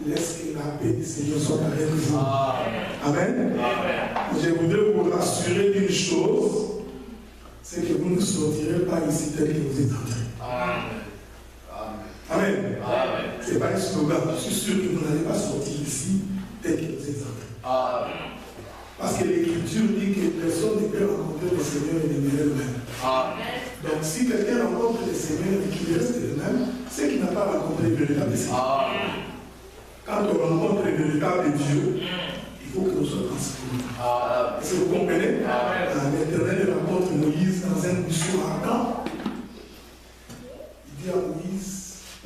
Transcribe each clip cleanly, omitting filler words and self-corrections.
Laisse que la paix du Seigneur soit avec vous. Amen. Je voudrais vous rassurer d'une chose, c'est que vous ne sortirez pas ici tel que vous êtes entrés. Amen. Ce n'est pas un slogan. Je suis sûr que vous n'allez pas sortir ici tel que vous êtes entrés. Parce que l'Écriture dit que personne ne peut rencontrer le Seigneur et demeurer le même. Donc si quelqu'un rencontre le Seigneur et qu'il reste le même, c'est qu'il n'a pas rencontré le véritable Seigneur. Quand on rencontre le véritable Dieu, il faut que nous soyons transformés. Est-ce que vous comprenez? L'Éternel rencontre Moïse dans un buisson ardent. Il dit à Moïse,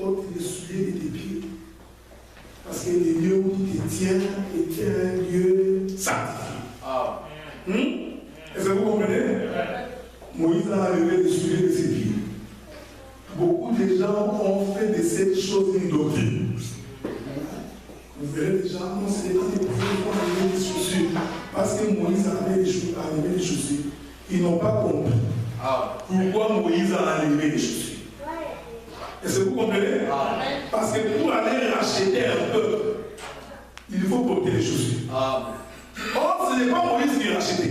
ôte les souliers de tes pieds. Parce que le lieu où tu te tiens est un lieu sanctifié. Est-ce que vous comprenez? Moïse a enlevé les souliers de ses pieds. Beaucoup de gens ont fait de cette chose une doctrine. Vous verrez des gens, non, c'est quand ils pouvaient enlever les chaussures. Parce que Moïse a enlevé les chaussures. Ils n'ont pas compris pourquoi Moïse a enlevé les chaussures. Est-ce que vous comprenez? Parce que pour aller racheter un peuple, il faut porter les chaussures. Or, ce n'est pas Moïse qui l'a racheté.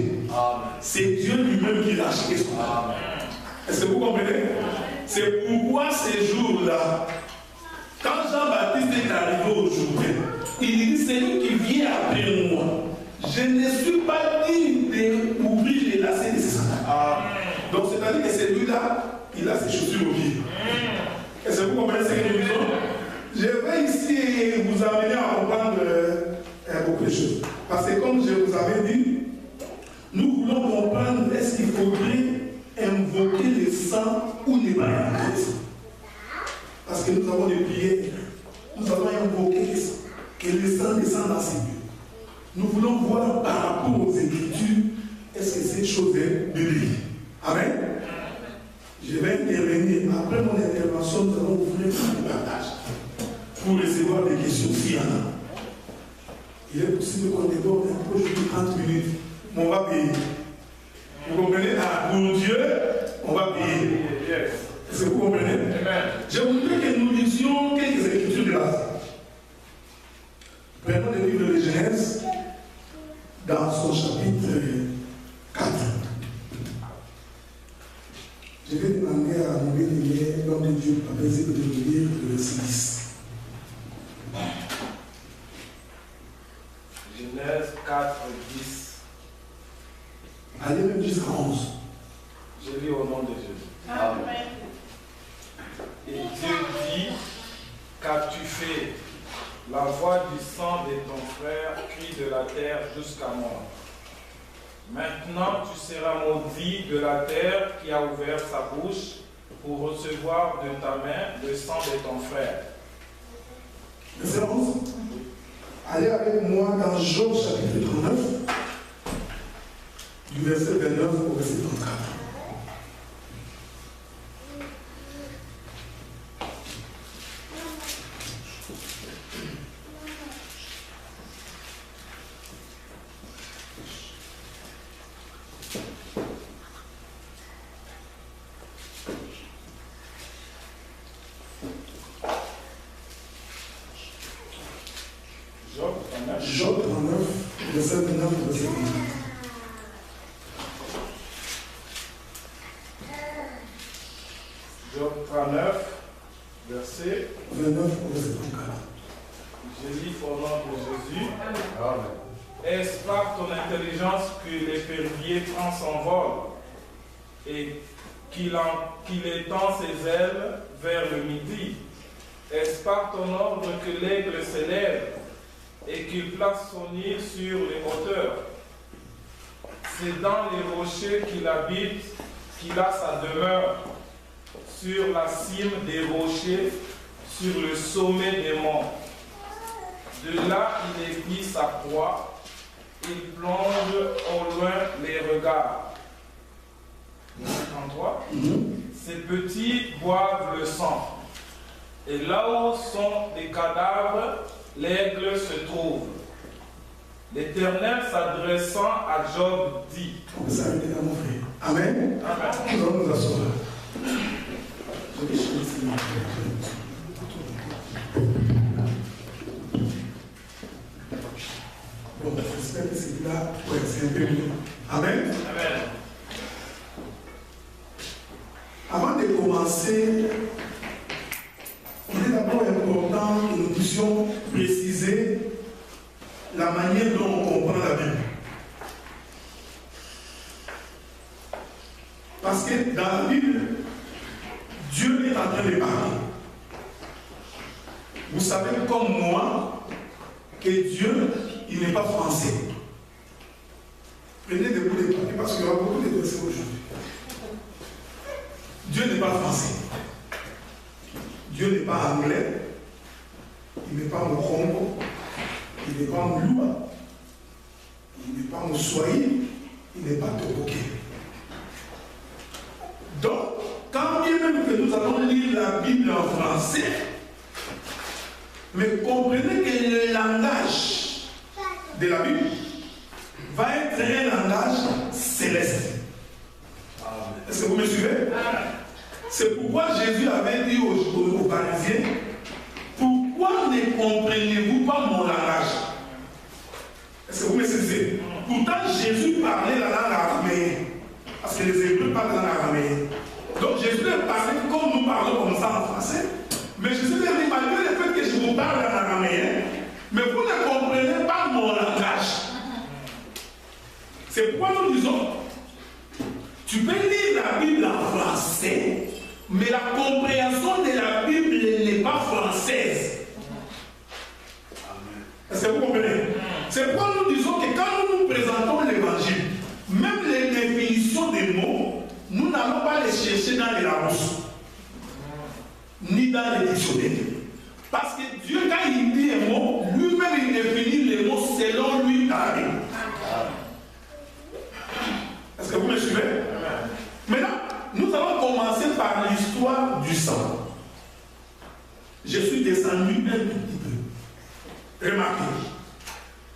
C'est Dieu lui-même qui l'a racheté. Est-ce que vous comprenez? C'est pourquoi ces jours-là, quand Jean-Baptiste est arrivé au Jourdain, il dit, celui qui vient après moi, je ne suis pas digne d'ouvrir les lacets de ses sandales. Donc, c'est-à-dire que celui-là, il a ses chaussures au pied. Est-ce que vous comprenez ce que nous disons? Je vais ici vous amener à comprendre beaucoup de choses. Parce que comme je vous avais dit, nous voulons comprendre est-ce qu'il faudrait invoquer le sang ou ne pas invoquer le sang. Parce que nous avons des prières, nous avons invoqué le sang, que le sang descende dans ces lieux. Nous voulons voir par rapport aux Écritures, est-ce que cette chose est biblique. Amen. Je vais intervenir. Après mon intervention, nous allons ouvrir un partage pour recevoir des questions s'il y en a. Il est possible qu'on déborde un peu de 30 minutes, mais on va payer. Vous comprenez? Pour Dieu, on va payer. Est-ce que vous comprenez? Je voudrais que nous lisions quelques écritures de base. Prenons le livre de Genèse dans son chapitre 4. Je vais demander à mon bien-aimé, l'homme de Dieu, à plaisir de nous lire le verset 10. Genèse 4, 10. Allez même jusqu'à 11. Je lis au nom de Jésus. Amen. Et Dieu dit, qu'as-tu fait? La voix du sang de ton frère crie de la terre jusqu'à moi. Maintenant tu seras maudit de la terre qui a ouvert sa bouche pour recevoir de ta main le sang de ton frère. Verset 11. Allez avec moi dans Job chapitre 39, du verset 29 au verset 34. Job 39, verset 29 au verset 34. Job 39, verset 29 au verset 34. Je lis au nom de Jésus. Est-ce par ton intelligence que l'épervier prend son vol et qu'il étend ses ailes vers le midi? Est-ce par ton ordre que l'aigle s'élève et qu'il place son nid sur les hauteurs? C'est dans les rochers qu'il habite qu'il a sa demeure, sur la cime des rochers, sur le sommet des monts. De là il épie sa proie, il plonge au loin les regards. 33. Ces petits boivent le sang, et là où sont les cadavres, l'aigle se trouve. L'Éternel s'adressant à Job dit. Vous avez déjà mon frère. Amen. Amen. Nous allons nous asseoir. Ouais, c'est un peu mieux. Amen. Amen. Avant de commencer, il est d'abord important que nous puissions préciser la manière dont on comprend la Bible. Parce que dans la Bible, Dieu est en train de parler. Vous savez comme moi que Dieu, il n'est pas français. Prenez des bouts de papier parce qu'il y aura beaucoup de versets aujourd'hui. Dieu n'est pas français. Dieu n'est pas anglais. Il n'est pas mokongo. Il n'est pas mouloua. Il n'est pas moussoaï. Il n'est pas toboké. Donc, quand bien même que nous allons lire la Bible en français, mais comprenez que le langage de la Bible va être un langage céleste. Est-ce que vous me suivez? C'est pourquoi Jésus avait dit aux Parisiens, pourquoi ne comprenez-vous pas mon langage? Est-ce que vous me suivez? Pourtant Jésus parlait la langue araméenne, parce que les Hébreux parlent la langue araméenne. Donc Jésus parlait comme nous parlons comme ça en français, mais Jésus a dit, malgré le fait que je vous parle en araméen, mais vous ne comprenez pas mon langage. C'est pourquoi nous disons, tu peux lire la Bible en français, mais la compréhension de la Bible n'est pas française. Est-ce que vous comprenez? C'est pourquoi nous disons que quand nous nous présentons l'évangile, même les définitions des mots, nous n'allons pas les chercher dans les Larousse, ni dans les dictionnaires. Parce que Dieu, quand il dit un mot, lui-même il définit les mots selon lui dans la Bible. Est-ce que vous me suivez? Maintenant, nous allons commencer par l'histoire du sang. Je suis descendu un tout petit peu. Remarquez.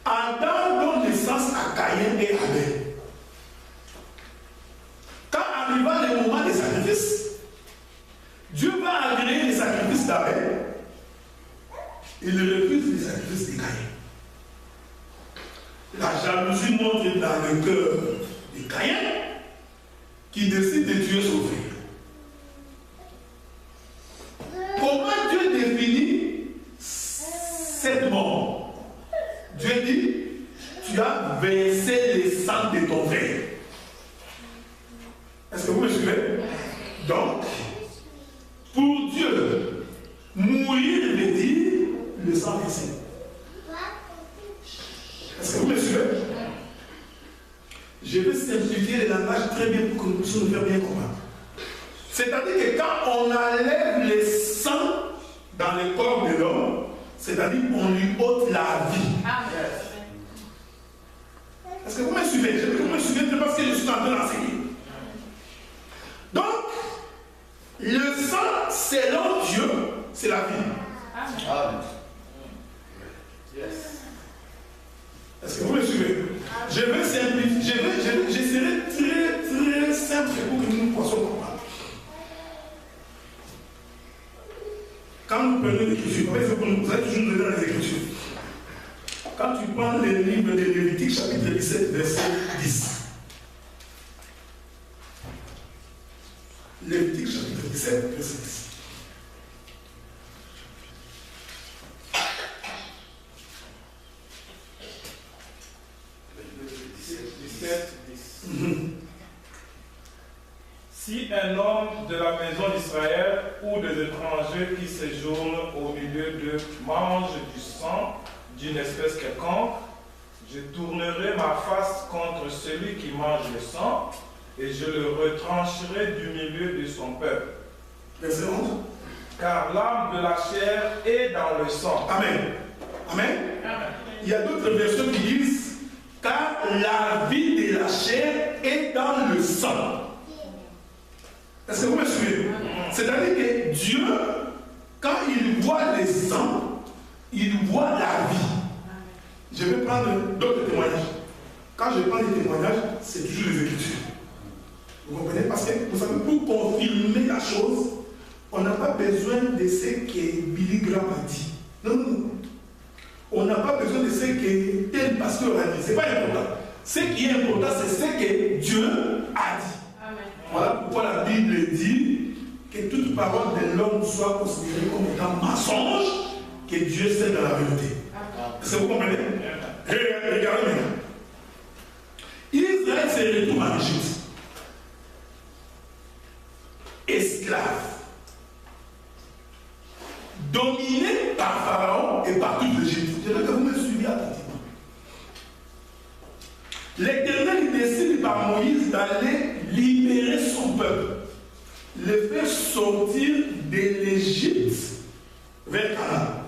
Adam donne naissance à Caïn et Abel. Quand arriva le moment des sacrifices, Dieu va agréer les sacrifices d'Abel. Il refuse les sacrifices de Caïn. La jalousie montre dans le cœur de Caïn qui décide de tuer son frère. Comment Dieu définit cette mort? Dieu dit, tu as versé le sang de ton frère. Est-ce que vous me suivez? Donc, pour Dieu, mourir veut dire le sang versé. Est-ce que vous me suivez? Je vais simplifier le langage très bien pour que nous puissions nous faire bien comprendre. C'est-à-dire que quand on enlève le sang dans le corps de l'homme, c'est-à-dire qu'on lui ôte la vie. Est-ce que vous me suivez? Je veux que vous me suivez parce que je suis en train d'enseigner. Donc, le sang, selon Dieu, c'est la vie. Amen. Est-ce que vous me suivez? Je vais simplifier, j'essaierai très simple pour que nous puissions comprendre. Quand nous prenons l'écriture, vous allez toujours nous donner les écritures. Quand tu prends le livre de Lévitique, chapitre 17, verset 10. Lévitique, chapitre 17, verset 10. Si un homme de la maison d'Israël ou des étrangers qui séjournent au milieu d'eux mange du sang d'une espèce quelconque, je tournerai ma face contre celui qui mange le sang et je le retrancherai du milieu de son peuple. Verset 11. Car l'âme de la chair est dans le sang. Amen. Amen. Amen. Il y a d'autres versions qui disent car la vie de la chair est dans le sang. Est-ce que vous me suivez? C'est-à-dire que Dieu, quand il voit le sang, il voit la vie. Je vais prendre d'autres témoignages. Quand je prends les témoignages, c'est toujours les Écritures. Vous comprenez? Parce que, vous savez, pour confirmer la chose, on n'a pas besoin de ce que Billy Graham a dit. Non, non, non. On n'a pas besoin de ce que tel pasteur a dit. Ce n'est pas important. Ce qui est important, c'est ce que Dieu a dit. Amen. Voilà pourquoi la Bible dit que toute parole de l'homme soit considérée comme étant mensonge, que Dieu sait dans la vérité. Est-ce que vous comprenez? Regardez maintenant. Israël se retrouve en Égypte. Esclave. Dominé par Pharaon et par toute l'Égypte. Je veux que vous me suiviez attentivement. L'Éternel décide par Moïse d'aller libérer son peuple, le faire sortir de l'Égypte vers Canaan.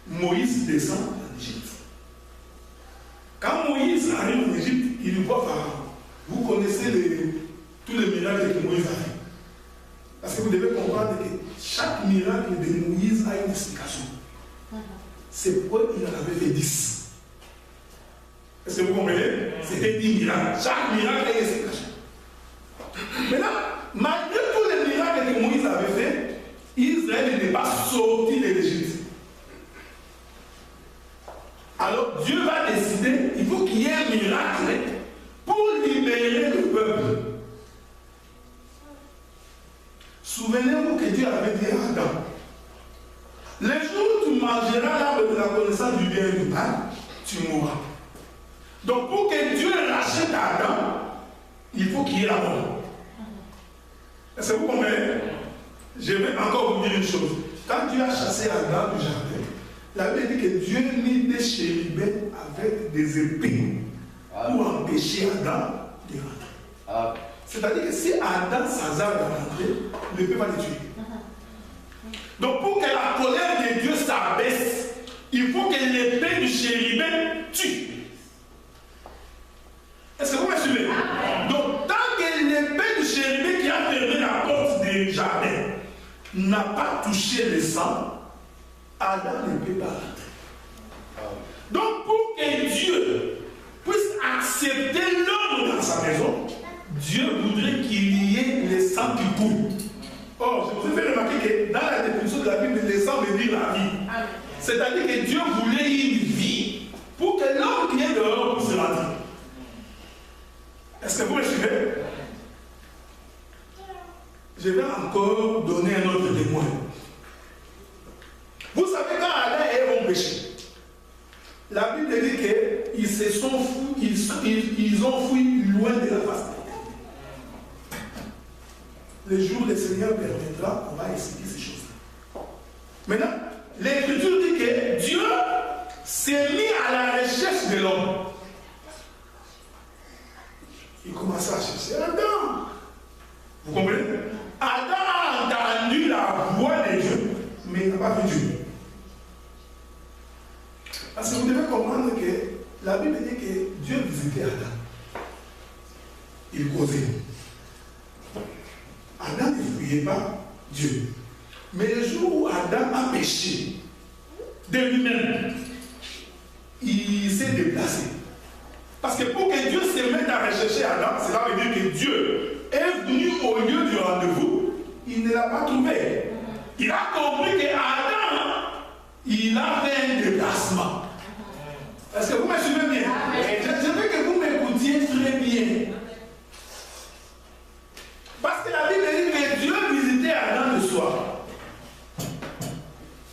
Moïse descend en Égypte. Quand Moïse arrive en Égypte, il voit Pharaon. Vous connaissez tous les miracles que Moïse a fait. Parce que vous devez comprendre que chaque miracle de Moïse a une explication. C'est pourquoi il en avait fait 10. Est-ce que vous comprenez? C'était 10 miracles. Chaque miracle a une explication. Maintenant, malgré tous les miracles que Moïse avait fait, Israël n'est pas sorti de l'Égypte. Alors Dieu va décider, il faut qu'il y ait un miracle pour libérer le peuple. Souvenez-vous que Dieu avait dit à Adam, le jour où tu mangeras l'arbre de la connaissance du bien et du mal, tu mourras. Donc pour que Dieu rachète Adam, il faut qu'il y ait la mort. Est-ce que vous comprenez? Je vais encore vous dire une chose. Quand Dieu a chassé Adam du jardin, la Bible dit que Dieu mit des chérubins avec des épées pour empêcher Adam de rentrer. C'est-à-dire que si Adam s'hasarde à rentrer, ne peut pas le tuer. Donc pour que la colère de Dieu s'abaisse, il faut que l'épée du chérubin tue. Est-ce que vous me suivez? Donc tant que l'épée du chérubin qui a fermé la porte du jardin n'a pas touché le sang, Adam ne peut pas rentrer. Donc pour que Dieu puisse accepter l'homme dans sa maison, Dieu voudrait qu'il y ait le sang qui coule. Or, je vous ai fait remarquer que dans la définition de la Bible, le sang veut dire la vie. C'est-à-dire que Dieu voulait une vie pour que l'homme qui est dehors puisse rentrer. Est-ce que vous me suivez? Je vais encore donner un autre témoin. Vous savez, quand Adam et Ève ont péché, la Bible dit qu'ils se sont fouis, ils ont fui loin de la face. Le jour où le Seigneur permettra, on va expliquer ces choses-là. Maintenant, l'Écriture dit que Dieu s'est mis à la recherche de l'homme. Il commence à chercher Adam. Vous comprenez? Adam a entendu la voix de Dieu, mais il n'a pas vu Dieu. Parce que vous devez comprendre que la Bible dit que Dieu visitait Adam. Il causait. Adam ne fuyait pas Dieu. Mais le jour où Adam a péché de lui-même, il s'est déplacé. Parce que pour que Dieu se mette à rechercher Adam, cela veut dire que Dieu est venu au lieu du rendez-vous, il ne l'a pas trouvé. Il a compris qu'Adam, il a fait un déplacement. Est-ce que vous me suivez bien? Je veux que vous m'écoutiez très bien. Parce que la Bible dit que Dieu visitait Adam le soir.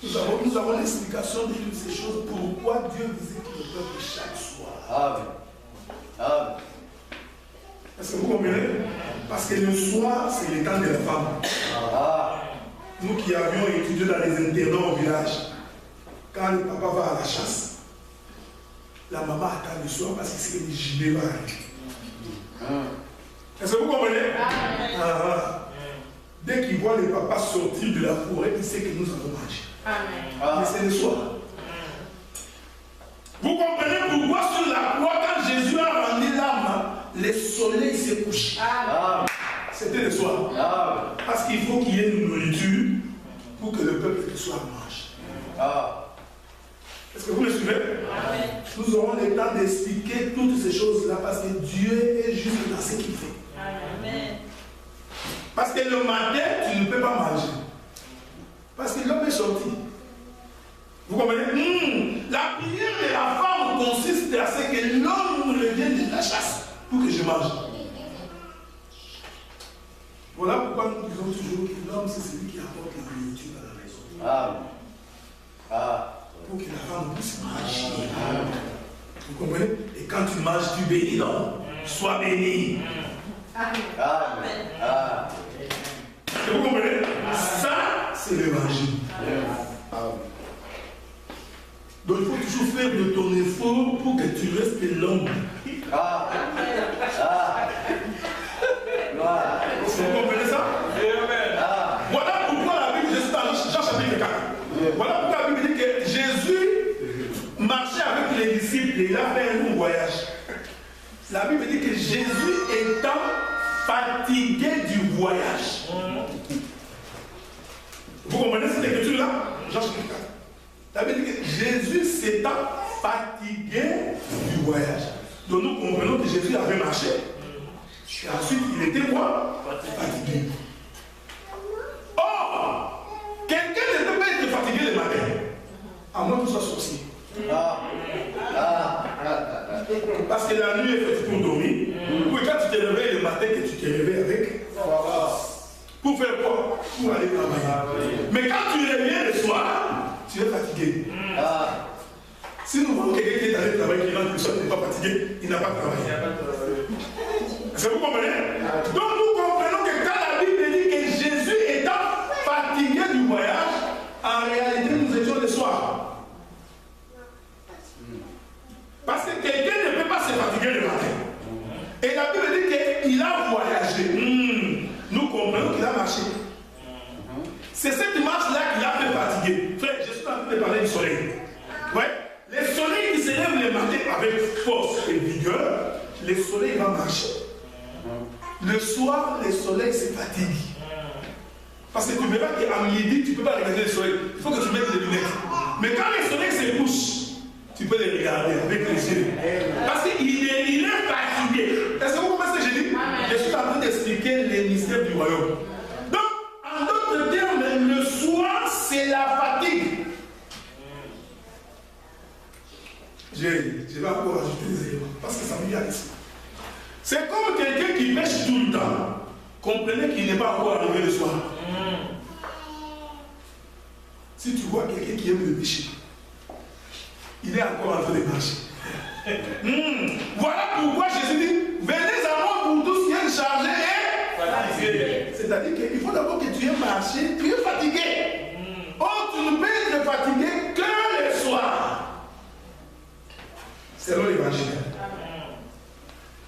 Nous avons l'explication de toutes ces choses. Pourquoi Dieu visite le peuple chaque soir. Amen. Est-ce que vous comprenez? Parce que le soir, c'est le temps de la femme. Nous qui avions étudié dans les internats au village, quand le papa va à la chasse, la maman attend le soir parce que c'est le gilet va arriver. Est-ce que vous comprenez? Dès qu'il voit le papa sortir de la forêt, il sait que nous allons manger. Mais c'est le soir. Vous comprenez pourquoi sur la croix, quand Jésus a rendu l'âme, le soleil s'est couché. C'était le soir. Parce qu'il faut qu'il y ait une nourriture pour que le peuple de soir mange. Est-ce que vous me suivez? Nous aurons le temps d'expliquer toutes ces choses-là parce que Dieu est juste dans ce qu'il fait. Amen. Parce que le matin, tu ne peux pas manger. Parce que l'homme est sorti. Vous comprenez? La prière de la femme consiste à ce que l'homme revienne de la chasse pour que je mange. Voilà pourquoi nous disons toujours que l'homme, c'est celui qui apporte la nourriture à la maison. Pour que la femme puisse manger. Vous comprenez? Et quand tu manges, tu bénis, non? Sois béni. Vous comprenez? Ça, c'est l'évangile. Donc il faut toujours faire de ton effort pour que tu restes l'homme. Vous comprenez ça? Voilà pourquoi la Bible, je suis dans Jean chapitre 4. Voilà pourquoi la Bible dit que Jésus marchait avec les disciples et il a fait un long voyage. La Bible dit que Jésus étant fatigué du voyage. Vous comprenez cette écriture-là? Jean chapitre 4. La Bible dit que Jésus s'étant fatigué du voyage. Donc nous comprenons que Jésus avait marché. Et ensuite, il était quoi? Fatigué. Or, quelqu'un ne peut pas être fatigué le matin, à moins que ce soit sorcier. Parce que la nuit est faite pour dormir. Ou quand tu te réveilles le matin, que tu te réveilles avec. Pour faire quoi? Pour aller travailler. Mais quand tu reviens le soir, tu es fatigué. Si nous voyons quelqu'un qui est allé travailler, qui rentre le soir, il n'est pas fatigué, il n'a pas travaillé. Est-ce que vous comprenez? Donc nous comprenons que quand la Bible dit que Jésus étant fatigué du voyage, en réalité nous étions le soir. Parce que quelqu'un ne peut pas se fatiguer le matin. Et la Bible dit qu'il a voyagé. Nous comprenons qu'il a marché. C'est cette marche-là qui l'a fait fatiguer. Frère, je suis en train de parler du soleil. Ouais? Le soleil qui se lève le matin avec force et vigueur, le soleil va marcher. Le soir, le soleil se fatigue. Parce que tu verras qu'à midi, tu ne peux pas regarder le soleil. Il faut que tu mettes les lunettes. Mais quand le soleil se couche, tu peux les regarder avec les yeux. Parce qu'il est fatigué. Est-ce que vous comprenez ce que j'ai dit? Je suis en train d'expliquer les mystères du royaume. Donc, en d'autres termes, le soir, c'est la fatigue. Je vais encore ajouter des éléments. Parce que ça me vient ici. C'est comme quelqu'un qui pêche tout le temps. Comprenez qu'il n'est pas encore arrivé le soir. Si tu vois quelqu'un qui aime le péché, il est encore en train de marcher. Voilà pourquoi Jésus dit, venez à moi pour tous qui êtes chargés et fatigués. C'est-à-dire qu'il faut d'abord que tu aies marché, tu es fatigué. Or, tu ne peux être fatigué que le soir. Selon l'évangile.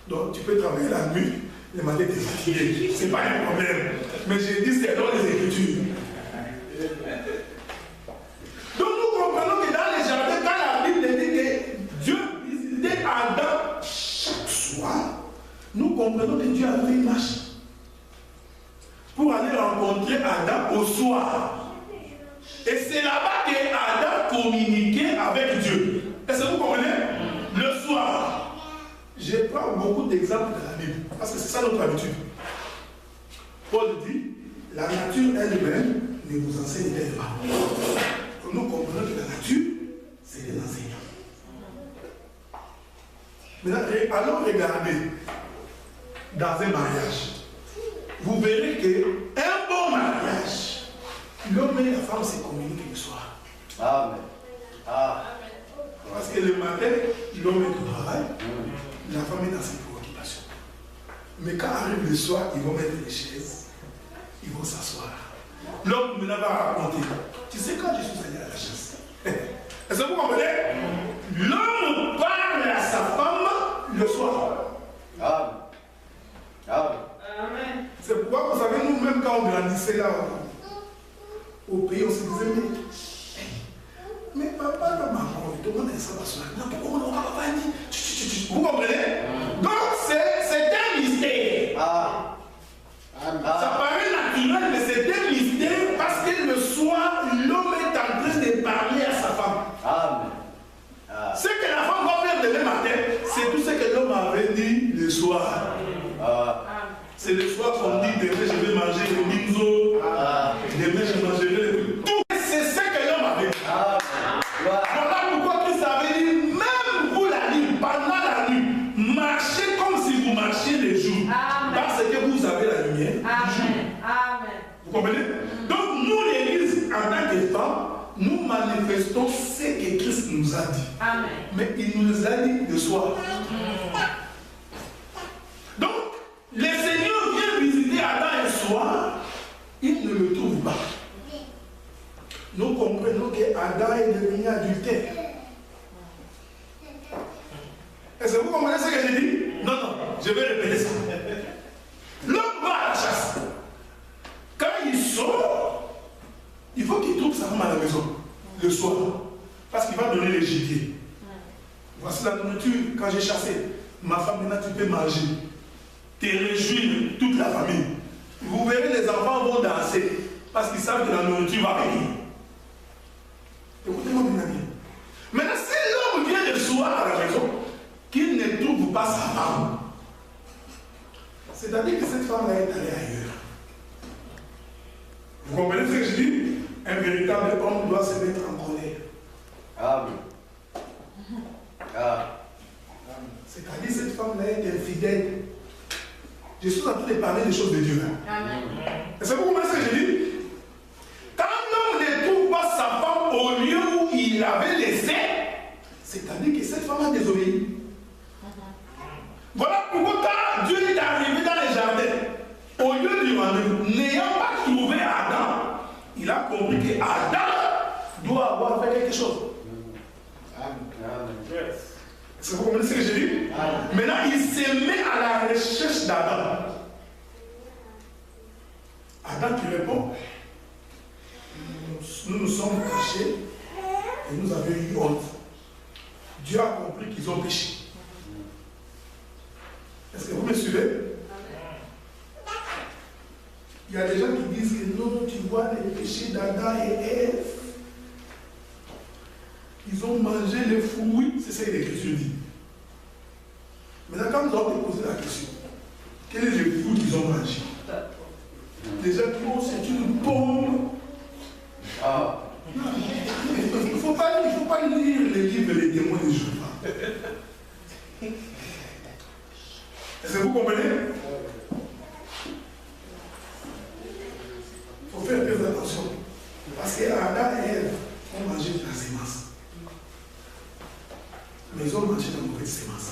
Donc, tu peux travailler la nuit, le matin, tu es fatigué. Ce n'est pas un problème. Mais j'ai dit, c'est dans les Écritures. Donc, nous comprenons que dans les jardins, quand la Bible dit que Dieu visitait Adam chaque soir, nous comprenons que Dieu a fait une marche pour aller rencontrer Adam au soir. Et c'est là-bas que Adam communiquait avec Dieu. Est-ce que vous comprenez? Le soir. Je prends beaucoup d'exemples de la Bible, parce que c'est ça notre habitude. Paul dit, la nature elle-même ne vous enseigne pas. Nous comprenons que la nature, c'est un enseignant. Maintenant, allons regarder dans un mariage. Vous verrez qu'un bon mariage, l'homme et la femme se communiquent le soir. Amen. Parce que le matin, l'homme est au travail, la femme est dans ses préoccupations. Mais quand arrive le soir, ils vont mettre les chaises, ils vont s'asseoir. L'homme me l'a raconté. Tu sais, quand je suis allé à la chasse, est-ce que vous comprenez? L'homme parle à sa femme le soir. Amen. C'est pourquoi, vous savez, nous-mêmes, quand on grandissait là, au pays, on se disait, mais papa, maman, on demande ça va se non, pourquoi on n'a pas dit? Vous comprenez? Donc, c'est un mystère. Ça paraît naturel, mais c'est un mystère parce que le soir, l'homme est en train de parler à sa femme. Ce que la femme va faire demain matin, c'est tout ce que l'homme avait dit le soir. C'est le soir qu'on dit, demain je vais manger le bimzo, demain je mangerai le tout. C'est ce que l'homme avait dit. Voilà pourquoi Christ avait dit, même vous la nuit, pas manifestons ce que Christ nous a dit. Amen. Mais il nous a dit de soi. Donc, le Seigneur vient visiter Adam un soir, il ne le trouve pas. Nous comprenons que Adam est devenu adultère. Est-ce que vous comprenez ce que j'ai dit? Non, non, je vais répéter ça. L'homme va à la chasse. Quand il sort, il faut qu'il trouve sa femme à la maison, le soir, parce qu'il va donner les gibiers. Voici la nourriture, quand j'ai chassé, ma femme, maintenant tu peux manger. Tu réjouis toute la famille. Vous verrez, les enfants vont danser, parce qu'ils savent que la nourriture va venir. Écoutez-moi bien. Maintenant, si l'homme vient le soir à la maison, qu'il ne trouve pas sa femme, c'est-à-dire que cette femme-là est allée ailleurs. Vous comprenez ce que je dis? Un véritable homme doit se mettre en colère. Amen. Amen. C'est-à-dire que cette femme-là est infidèle. Je suis en train de parler des choses de Dieu. Amen. Est-ce que vous comprenez ce que je dis? Quand l'homme ne trouve pas sa femme au lieu où il l'avait laissée, c'est-à-dire que cette femme a désobéi. Voilà pourquoi quand Dieu est arrivé dans les jardins, au lieu du rendez-vous, n'ayant pas trouvé Adam, il a compris que Adam doit avoir fait quelque chose. Est-ce que vous comprenez ce que j'ai dit? Maintenant, il se met à la recherche d'Adam. Adam qui répond, nous nous sommes cachés et nous avions eu honte. Dieu a compris qu'ils ont péché. Est-ce que vous me suivez? Il y a des gens qui disent que non, tu vois les péchés d'Adam et Ève. Ils ont mangé les fruits, c'est ce que l'Écriture dit. Maintenant, quand nous avons posé la question, quel est le fruit qu'ils ont mangé? Les gens qui ont, c'est une pomme. Ah. Il ne faut pas lire les livres Les témoins de Jéhovah. Est-ce que vous comprenez? Il faut faire très attention. Parce que Adam et Ève ont mangé de la sémence. Mais ils ont mangé de la mauvaise sémence.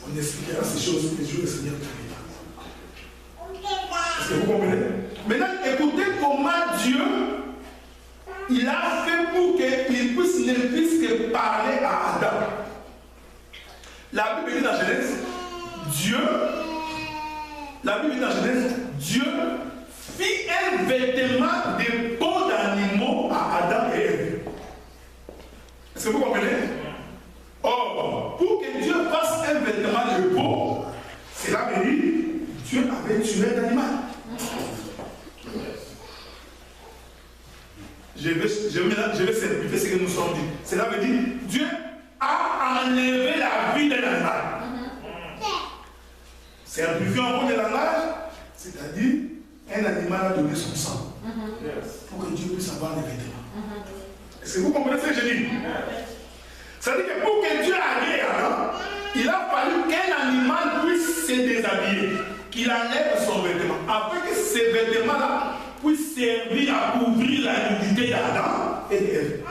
On expliquera ces choses les jours du Seigneur terminera. Est-ce que vous comprenez? Maintenant, écoutez comment Dieu il a fait pour qu'il puisse ne puisse que parler à Adam. La Bible dit dans Genèse, Dieu fit un vêtement de peau d'animaux à Adam et Ève. Est-ce que vous comprenez? Or, pour que Dieu fasse un vêtement de peau, cela veut dire Dieu avait tué un animal. Je vais simplifier ce que nous sommes dit. Cela veut dire Dieu a enlevé la vie d'un animal. Simplifié en bon langage, c'est-à-dire un animal a donné son sang pour que Dieu puisse avoir des vêtements. Est-ce que vous comprenez ce que je dis? C'est-à-dire que pour que Dieu habille Adam, il a fallu qu'un animal puisse se déshabiller, qu'il enlève son vêtement, afin que ces vêtements-là puissent servir à couvrir la nudité d'Adam et d'Ève.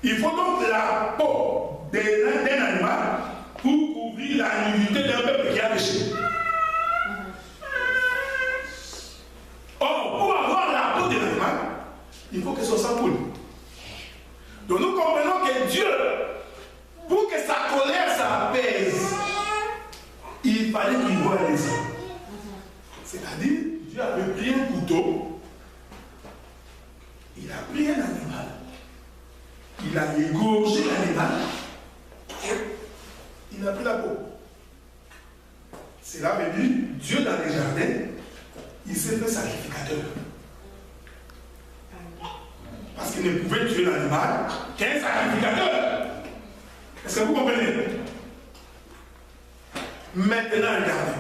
Il faut donc la peau d'un animal pour couvrir la nudité d'un peuple qui a péché. Or, pour avoir la peau de l'animal, il faut que son sang coule. Donc nous comprenons que Dieu, pour que sa colère s'apaise, il fallait qu'il voie les sang. C'est-à-dire, Dieu avait pris un couteau, il a pris un animal, il a égorgé l'animal, il a pris la peau. Cela veut dire, Dieu dans les jardins, il s'est fait sacrificateur. Parce qu'il ne pouvait tuer l'animal qu'un sacrificateur. Est-ce que vous comprenez? Maintenant, regardez.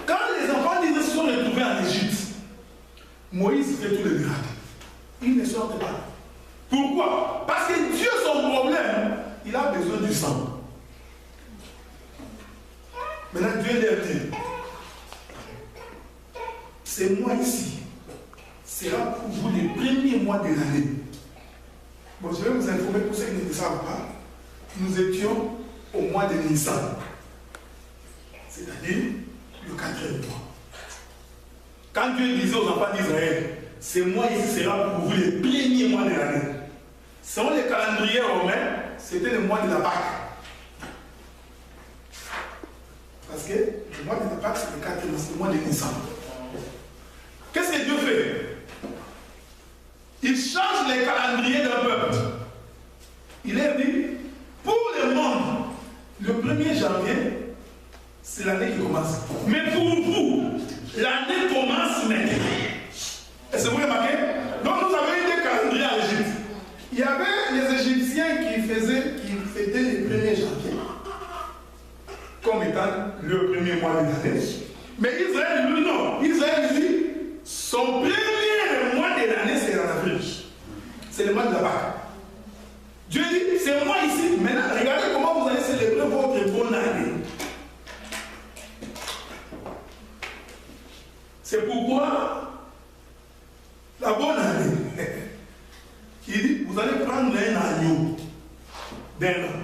Quand les enfants d'Israël se sont retrouvés en Égypte, Moïse fait tous les miracles. Ils ne sortent pas. Pourquoi? Parce que Dieu, son problème, il a besoin du sang. Maintenant, Dieu leur dit, c'est moi ici. sera pour vous les premiers mois de l'année. Bon, je vais vous informer pour ceux qui ne le savent pas. Nous étions au mois de Nissan, c'est-à-dire le 4e mois. Quand Dieu disait aux enfants d'Israël, ce mois ici sera pour vous les premiers mois de l'année. Selon les calendriers romains, c'était le mois de la Pâque. Parce que le mois de la Pâque, c'est le 4e mois, c'est le mois de Nissan. Qu'est-ce que Dieu fait? Il change les calendriers d'un peuple. Il a dit, pour le monde, le 1er janvier, c'est l'année qui commence. Mais pour vous, l'année commence maintenant. Est-ce que vous remarquez? Donc nous avons eu des calendriers en Égypte. Il y avait les Égyptiens qui fêtaient le 1er janvier comme étant le premier mois de l'année. Mais Israël, lui, non. Israël dit, son premier mois de l'année, c'est en avril. C'est le mois de la Pâque. Dieu dit, c'est moi ici. Maintenant, regardez comment vous allez célébrer votre bonne année. C'est pourquoi la bonne année, il dit, vous allez prendre un agneau d'un an.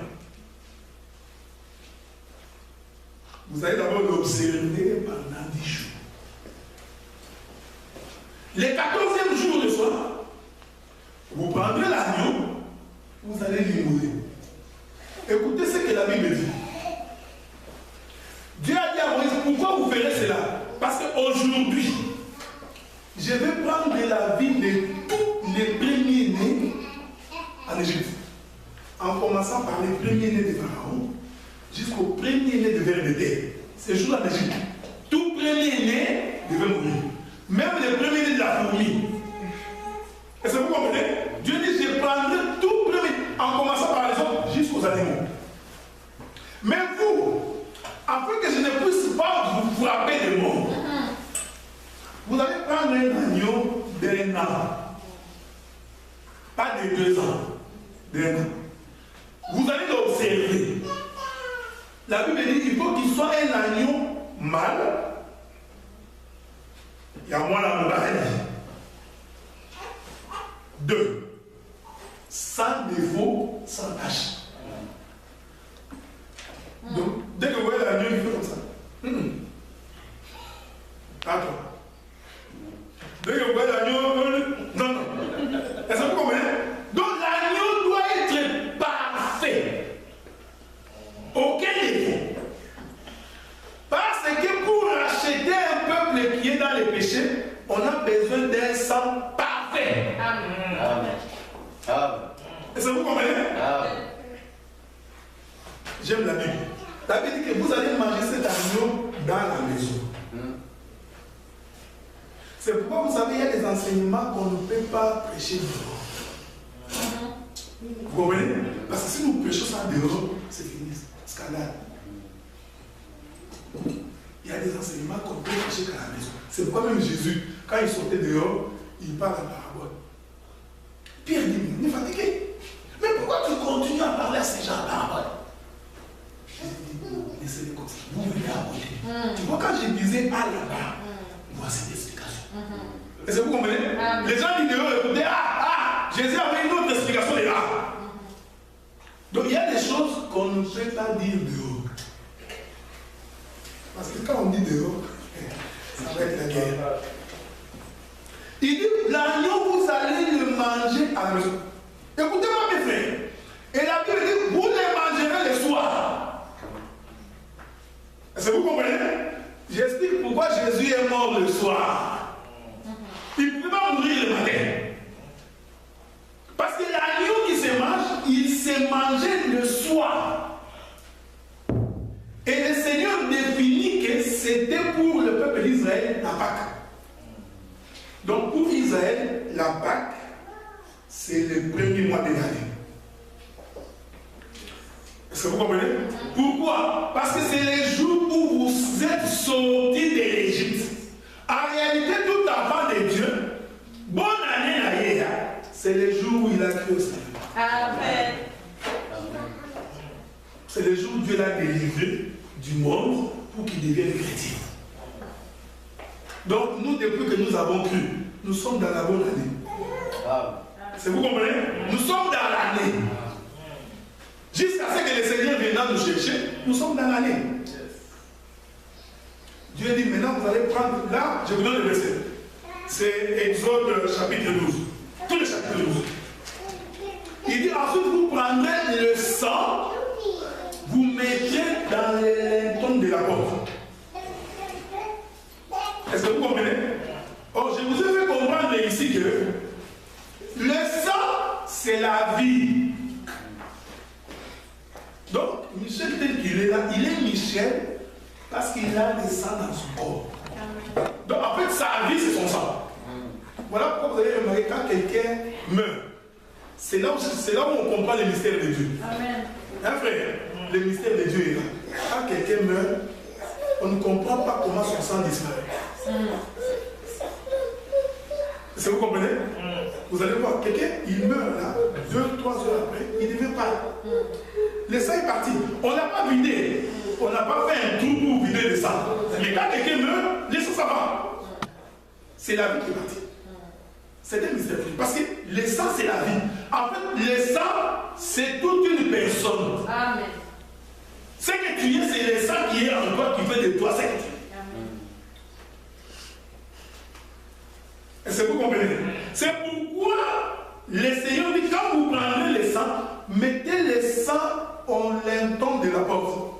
Vous allez d'abord l'observer pendant 10 jours. Le 14e jour le soir, vous prendrez l'agneau, vous allez l'immoler. Écoutez ce que la Bible dit. Dieu a dit à Moïse, pourquoi vous ferez cela? Parce qu'aujourd'hui, je vais prendre la vie de tous les premiers-nés en Égypte. En commençant par les premiers-nés de Pharaon, jusqu'au premier-né de vers de terre. C'est juste en Égypte. Tout premier-né devait mourir. Même les premiers-nés de la fourmi. Est-ce que vous comprenez? Dieu dit, je prendrai tout premier, en commençant par les hommes jusqu'aux animaux. Mais vous, afin que je ne puisse pas vous frapper de mort, vous allez prendre un agneau d'un an. Pas de 2 ans. D'un an. Vous allez l'observer. La Bible dit qu'il faut qu'il soit un agneau mâle. Il y a moins la moubaille. 2. Sans défaut, sans tache. Donc, dès que vous voyez l'agneau, il fait comme ça. Attends. Dès que vous voyez l'agneau, non. Est-ce que vous comprenez? Donc l'agneau doit être parfait. Aucun défaut. Parce que pour racheter un peuple qui est dans les péchés, on a besoin d'un sang parfait. Amen. Amen. Est-ce que vous comprenez? Amen. J'aime la Bible. La Bible dit que vous allez manger cet agneau dans la maison. C'est pourquoi vous savez, il y a des enseignements qu'on ne peut pas prêcher dehors. Vous comprenez? Parce que si nous prêchons ça dehors, c'est fini. Scandale. Il y a des enseignements qu'on peut prêcher qu'à la maison. C'est pourquoi même Jésus, quand il sortait dehors, il parle en parabole. Pierre dit, mais il est fatigué. Mais pourquoi tu continues à parler à ces gens en parabole? Laissez-les comme ça. Vous venez à côté. Tu vois, quand je disais à là-bas, voici l'explication. Est-ce que vous comprenez? Les gens disent dehors, écoutez, Jésus avait une autre explication de là. Donc il y a des choses qu'on ne peut pas dire dehors. Parce que quand on dit dehors, ça va être la guerre. Il dit, l'agneau, vous allez le manger à la maison. Écoutez-moi mes frères. Et la Bible dit, vous le mangerez le soir. Est-ce que vous comprenez? J'explique pourquoi Jésus est mort le soir. Il ne pouvait pas mourir le matin. Parce que l'agneau qui se mange, il se mangeait le soir. Et le Seigneur définit que c'était pour le peuple d'Israël la Pâque. Donc pour Israël, la Pâque, c'est le premier mois de l'année. Est-ce que vous comprenez? Pourquoi? Parce que c'est les jours où vous êtes sortis de l'Égypte. En réalité, tout enfant de Dieu, bonne année d'ailleurs, c'est le jour où il a créé au Seigneur. Amen. C'est le jour où Dieu l'a délivré du monde pour qu'il devienne chrétien. Donc nous depuis que nous avons cru, nous sommes dans la bonne année. C'est vous comprenez? Nous sommes dans l'année. Jusqu'à ce que le Seigneur vienne nous chercher, nous sommes dans l'année. Dieu dit maintenant vous allez prendre, là je vous donne le verset. C'est Exode chapitre 12. Tout le chapitre 12. Il dit ensuite vous prendrez le sang, vous mettrez dans les lintons de la porte. Est-ce que vous comprenez? Or, je vous ai fait comprendre ici que le sang, c'est la vie. Donc, Michel, tel qu'il est là, il est Michel parce qu'il a le sang dans son corps. Donc, en fait, sa vie, c'est son sang. Voilà pourquoi vous avez remarqué quand quelqu'un meurt. C'est là où on comprend le mystère de Dieu. Amen. Hein, frère? Le mystère de Dieu est là. Quand quelqu'un meurt, on ne comprend pas comment son sang disparaît. Est-ce que vous comprenez? Vous allez voir, quelqu'un, il meurt là, 2-3 heures après, il ne devait pas. Le sang est parti. On n'a pas vidé. On n'a pas fait un trou pour vider le sang. Mais quand quelqu'un meurt, le sang, ça va. C'est la vie qui est partie. C'est un mystère. Parce que le sang, c'est la vie. En fait, le sang, c'est toute une personne. Amen. Ce que tu es, c'est le sang qui est en toi, qui fait de toi ce que tu es. Est-ce que vous comprenez? C'est pourquoi le Seigneur dit, quand vous prendrez le sang, mettez le sang en linton de la porte.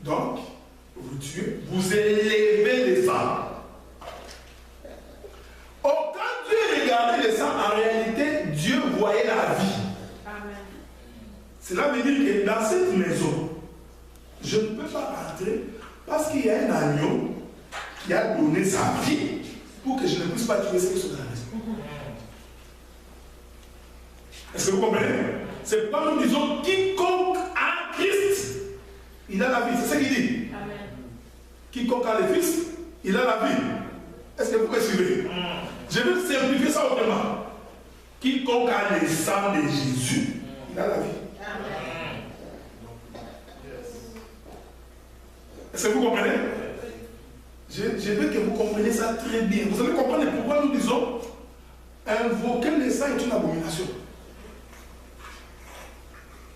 Donc, vous tuez, vous élevez le sang. Or, quand Dieu regardait le sang, en réalité, Dieu voyait la vie. Amen. Cela veut dire que dans cette maison, je ne peux pas entrer parce qu'il y a un agneau qui a donné sa vie pour que je ne puisse pas tuer ceux qui sont dans la maison. Est-ce que vous comprenez? C'est pourquoi nous disons quiconque a Christ, il a la vie. C'est ce qu'il dit. Amen. Quiconque a le Fils, il a la vie. Est-ce que vous pouvez suivre? Je vais simplifier ça autrement. Quiconque a le sang de Jésus, il a la vie. Amen. Est-ce que vous comprenez? Je veux que vous compreniez ça très bien. Vous allez comprendre pourquoi nous disons invoquer le sang est une abomination.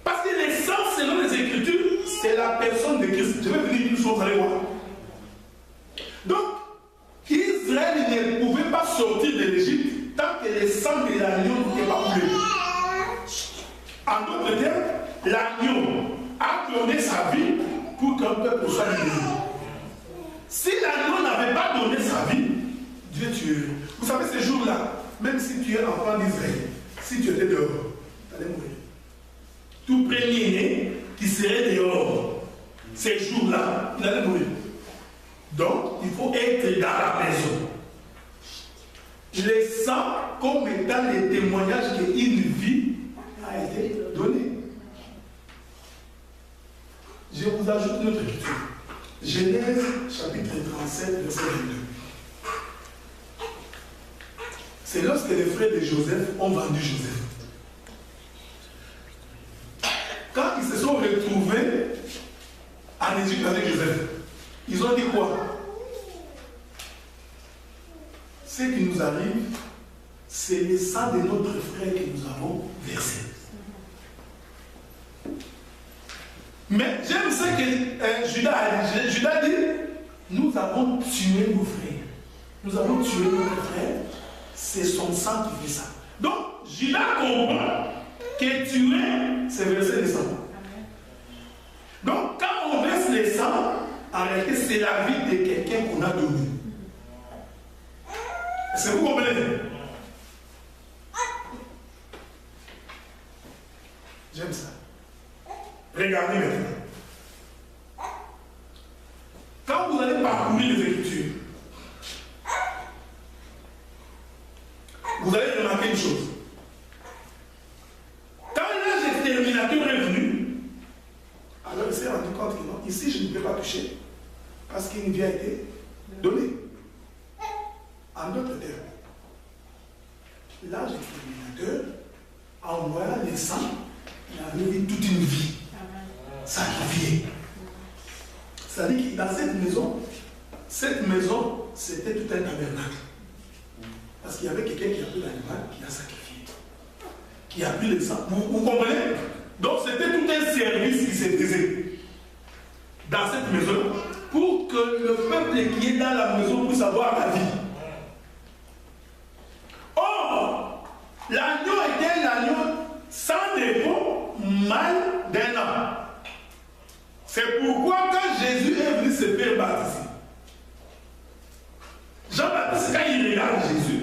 Parce que le sang, selon les Écritures, c'est la personne de Christ. Je vais vous dire une chose, vous allez voir. Donc, Israël ne pouvait pas sortir de l'Égypte tant que le sang de l'agneau n'était pas coulé. En d'autres termes, l'agneau a donné sa vie pour qu'un peuple soit libéré. Si l'agneau n'avait pas donné sa vie, Dieu tuerait. Vous savez, ces jours-là, même si tu es enfant d'Israël, si tu étais dehors, tu allais mourir. Tout premier-né qui serait dehors, ces jours-là, il allait mourir. Donc, il faut être dans la maison. Le sang comme étant le témoignage qu'une vie a été donnée. Je vous ajoute une autre écriture. Genèse chapitre 37, verset 22. C'est lorsque les frères de Joseph ont vendu Joseph. Quand ils se sont retrouvés en Égypte avec Joseph, ils ont dit quoi? Ce qui nous arrive, c'est le sang de notre frère que nous avons versé. Mais j'aime ce que Judas a dit. Judas dit, nous avons tué nos frères. Nous avons tué notre frère. C'est son sang qui fait ça. Donc, Judas comprend que tuer, c'est verser le sang. Donc, quand on verse le sang, en réalité, c'est la vie de quelqu'un qu'on a donné. Est-ce que vous comprenez? J'aime ça. Regardez maintenant. Quand vous allez parcourir les Écritures, vous allez remarquer une chose. Quand l'âge exterminateur est venu, alors il s'est rendu compte que non, ici je ne peux pas toucher, parce qu'une vie a été donnée. En d'autres termes, l'âge exterminateur, en voyant les sangs, il a vécu toute une vie. Ça revient. C'est-à-dire que dans cette maison c'était tout un tabernacle. Parce qu'il y avait quelqu'un qui a pris l'animal, qui a sacrifié. Qui a pris le sang. Vous comprenez? Donc c'était tout un service qui se faisait dans cette maison pour que le peuple qui est dans la maison puisse avoir la vie. Or, l'agneau était un agneau sans défaut, mâle d'un an. C'est pourquoi quand Jésus est venu se faire baptiser, Jean-Baptiste, quand il regarde Jésus,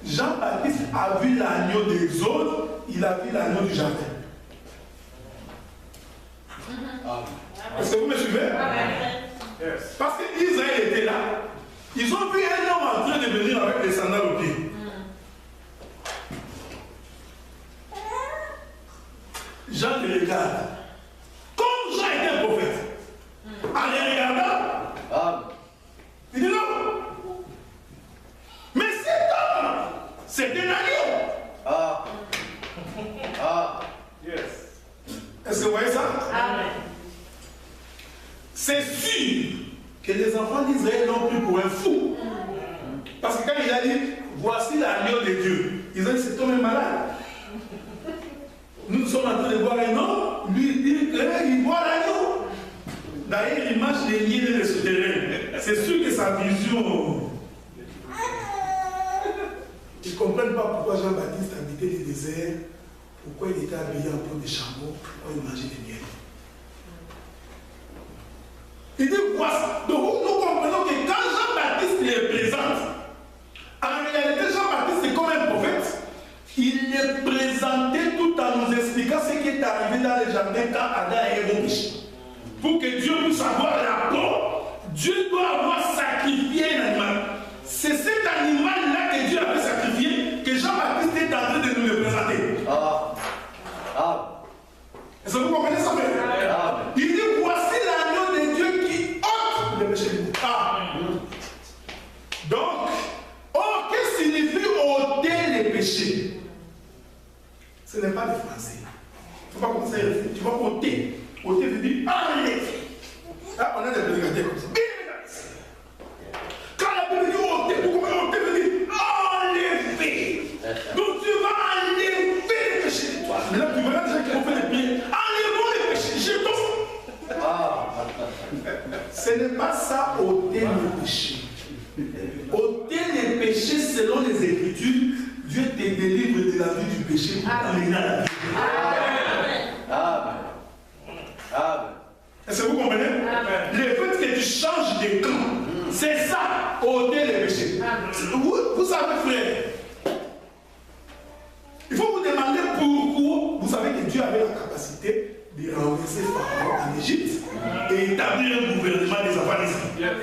Jean-Baptiste a vu l'agneau des autres, il a vu l'agneau du jardin. Est-ce que vous me suivez? Yes. Parce qu'Israël était là. Ils ont vu un homme en train de venir avec les sandales aux pieds. Jean le regarde. Comme Jean était un prophète. En les regardant, il dit non. Mais cet homme, c'est un agneau. Yes. Est-ce que vous voyez ça? Amen. C'est sûr que les enfants d'Israël l'ont pris pour un fou. Parce que quand il a dit, voici l'agneau de Dieu, ils ont dit, cet homme est malade. Nous sommes en train de voir un homme, lui il dit qu'il voit l'agneau. D'ailleurs, il marche les liens de souterrains. C'est sûr que sa vision. Ils ne comprennent pas pourquoi Jean-Baptiste habitait le désert, pourquoi il était habillé en peau de chameau, pourquoi il mangeait des miel. Il dit, voici. Donc nous comprenons que quand Jean-Baptiste les présente, en réalité, Jean-Baptiste est comme un prophète. Il les présentait tout en nous expliquant ce qui est arrivé dans le jardin quand Adam a été péché. Pour que Dieu puisse avoir la peau, Dieu doit avoir sacrifié un animal. C'est cet animal-là que Dieu avait sacrifié que Jean-Baptiste est en train de nous le présenter. Est-ce que vous comprenez ça, frère? Il dit, voici l'agneau de Dieu qui ôte le péché du monde. Donc, qu'est-ce que signifie ôter les péchés? Ce n'est pas le français. Il ne faut pas commencer à réfléchir. Tu vas ôter. Ôter veut dire enlever. Là, on a des prédicateurs comme ça. Quand la Bible dit ôter, vous comprenez ôter veut dire enlever. Donc tu vas enlever les péchés de toi. Maintenant, tu verras des gens qui vont faire les pieds. Enlevons les péchés. Jetons. Ce n'est pas ça, ôter les péchés. Ôter les péchés selon les Écritures, Dieu te délivre de la vie du péché pour t'amener à la vie. Est-ce que vous comprenez? Le fait que tu changes de camp, c'est ça, ôter les péchés. Vous savez, frère, il faut vous demander pourquoi. Vous savez que Dieu avait la capacité de renverser Pharaon en Égypte et établir un gouvernement des enfants d'Israël.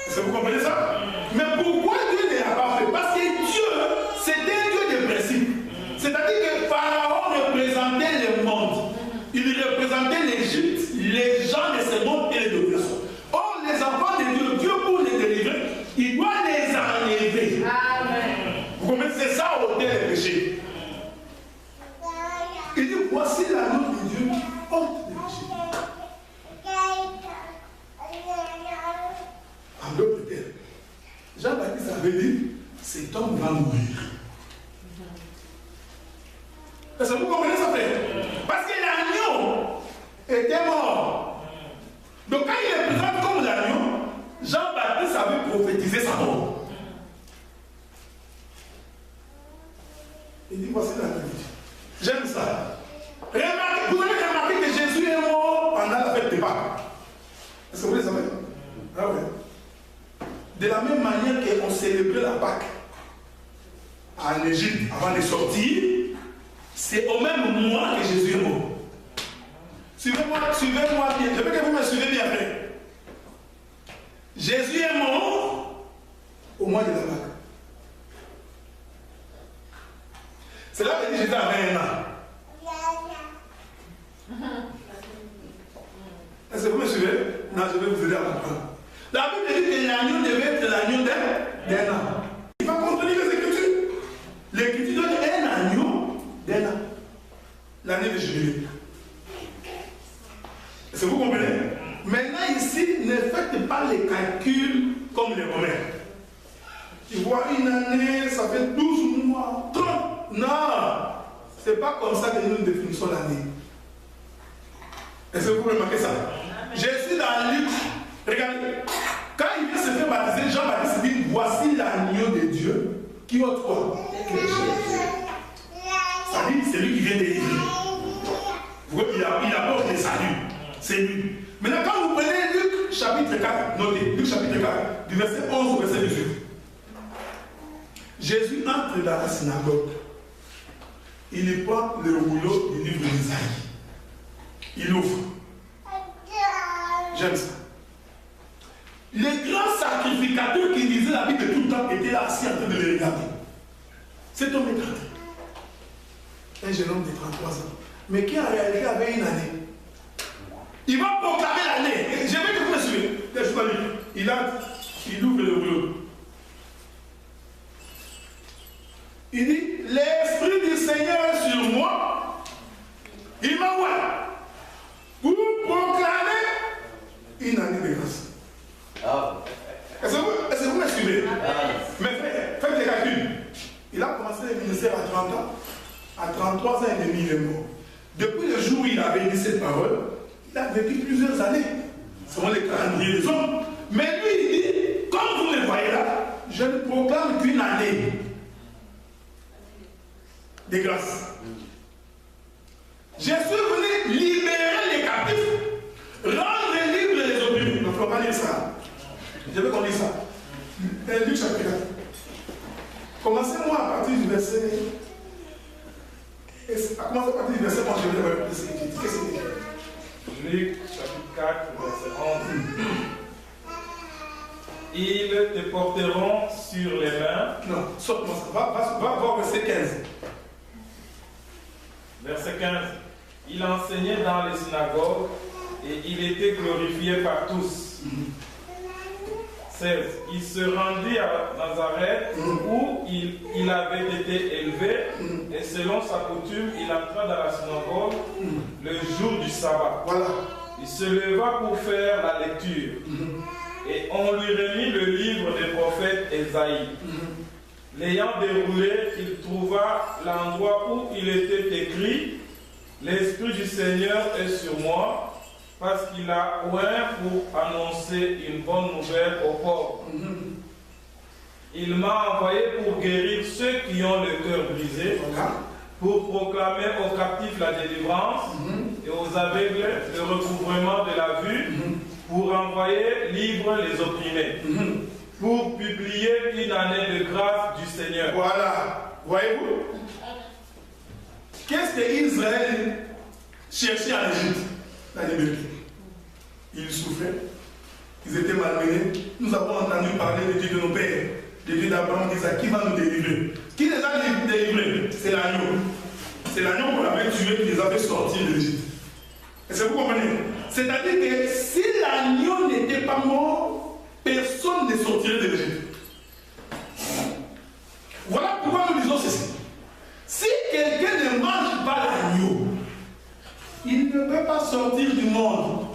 Est-ce que vous comprenez ça? Mais pourquoi Dieu ne l'a pas fait? Parce que Dieu, c'était un Dieu de principe. C'est-à-dire que Pharaon représentait le monde. Il représentait l'Égypte, les gens de ce monde et les dominations. Or, les enfants de Dieu, Dieu pour les délivrer, il doit les enlever. Amen. Vous comprenez? C'est ça, ôter les péchés. Il dit, voici l'agneau de Dieu qui ôte les péchés. En d'autres termes, Jean-Baptiste avait dit, cet homme va mourir. Est-ce que vous comprenez ça, frère? Parce que l'agneau était mort. Donc quand il est présent comme l'agneau, Jean-Baptiste avait prophétisé sa mort. Il dit, voici l'agneau. J'aime ça. Remarquez, vous avez remarqué que Jésus est mort pendant la fête de Pâques. Est-ce que vous le savez? Ah ouais. De la même manière qu'on célébrait la Pâque en Égypte avant de sortir, c'est au même mois que Jésus est mort. Suivez-moi bien. Je veux que vous me suivez bien après. Jésus est mort au mois de la Pâque. C'est là que Jésus avait un an. Est-ce que vous me suivez? Non, je vais vous aider à comprendre. La Bible dit que l'agneau devait être l'agneau d'un an. Il va contredire les Écritures. L'Écriture donne un agneau d'un an. L'année de Jubilé. Est-ce que vous comprenez? Maintenant ici, ne faites pas les cailloux. les Romains. Tu vois, une année, ça fait 12 mois, 30. Non, c'est pas comme ça que nous définissons l'année. Est-ce que vous remarquez ça? Jésus dans Luc, regardez, quand il vient se faire baptiser, Jean-Baptiste dit, voici l'agneau de Dieu qui ôte quoi? Ça dit, c'est lui qui vient délivrer. Il apporte le salut. C'est lui. Maintenant, quand vous prenez Luc chapitre 4, notez, Luc chapitre 4, du verset 11 au verset 18. Jésus entre dans la synagogue. Il prend le rouleau du livre d'Isaïe. Il ouvre. J'aime ça. Les grands sacrificateurs qui lisaient la Bible tout le temps étaient là assis en train de les regarder. Cet homme est entré. Un jeune homme de 33 ans. Mais qui en réalité avait une année. Il va proclamer l'année. Je vais que vous me suivez. Il ouvre le rouleau. Il dit, l'Esprit du Seigneur est sur moi. Il m'envoie pour proclamer une année de grâce. Est-ce que vous me suivez? Mais faites des calculs. Il a commencé le ministère à 30 ans. À 33 ans et demi, il est mort. Depuis le jour où il avait dit cette parole, il a vécu plusieurs années. Selon les calendriers des hommes. Mais lui, il dit, comme vous le voyez là, je ne proclame qu'une année de grâce. Je suis venu libérer les captifs, rendre libres les opprimés. Donc, on va lire ça. Je veux qu'on lise ça. Luc chapitre 4. Commencez-moi à partir du verset. À commencer à partir du verset 11, je vais voir qu'est-ce qu'il dit. Luc chapitre 4, verset 11. Ils te porteront sur les mains. Non, saute-moi ça. Va voir verset 15. Verset 15. Il enseignait dans les synagogues et il était glorifié par tous. 16. Il se rendit à Nazareth où il avait été élevé et selon sa coutume, il entra dans la synagogue le jour du sabbat. Voilà. Il se leva pour faire la lecture et on lui remit le livre des prophètes Ésaïe. L'ayant déroulé, il trouva l'endroit où il était écrit « L'Esprit du Seigneur est sur moi » parce qu'il a oint pour annoncer une bonne nouvelle aux pauvres. Il m'a envoyé pour guérir ceux qui ont le cœur brisé, pour proclamer aux captifs la délivrance et aux aveugles le recouvrement de la vue, pour envoyer libres les opprimés, pour publier une année de grâce du Seigneur. Voilà. Voyez-vous? Qu'est-ce que Israël cherchait en Égypte? La liberté. Ils souffraient, ils étaient malmenés. Nous avons entendu parler de Dieu de nos pères, de Dieu d'Abraham, d'Isaac. Qui va nous délivrer? Qui les a délivrés? C'est l'agneau. C'est l'agneau qu'on avait tué qui les avait sortis de l'Égypte. Est-ce que vous comprenez? C'est-à-dire que si l'agneau n'était pas mort, personne ne sortirait de l'Égypte. Voilà pourquoi nous disons ceci. Si quelqu'un ne mange pas l'agneau, il ne peut pas sortir du monde.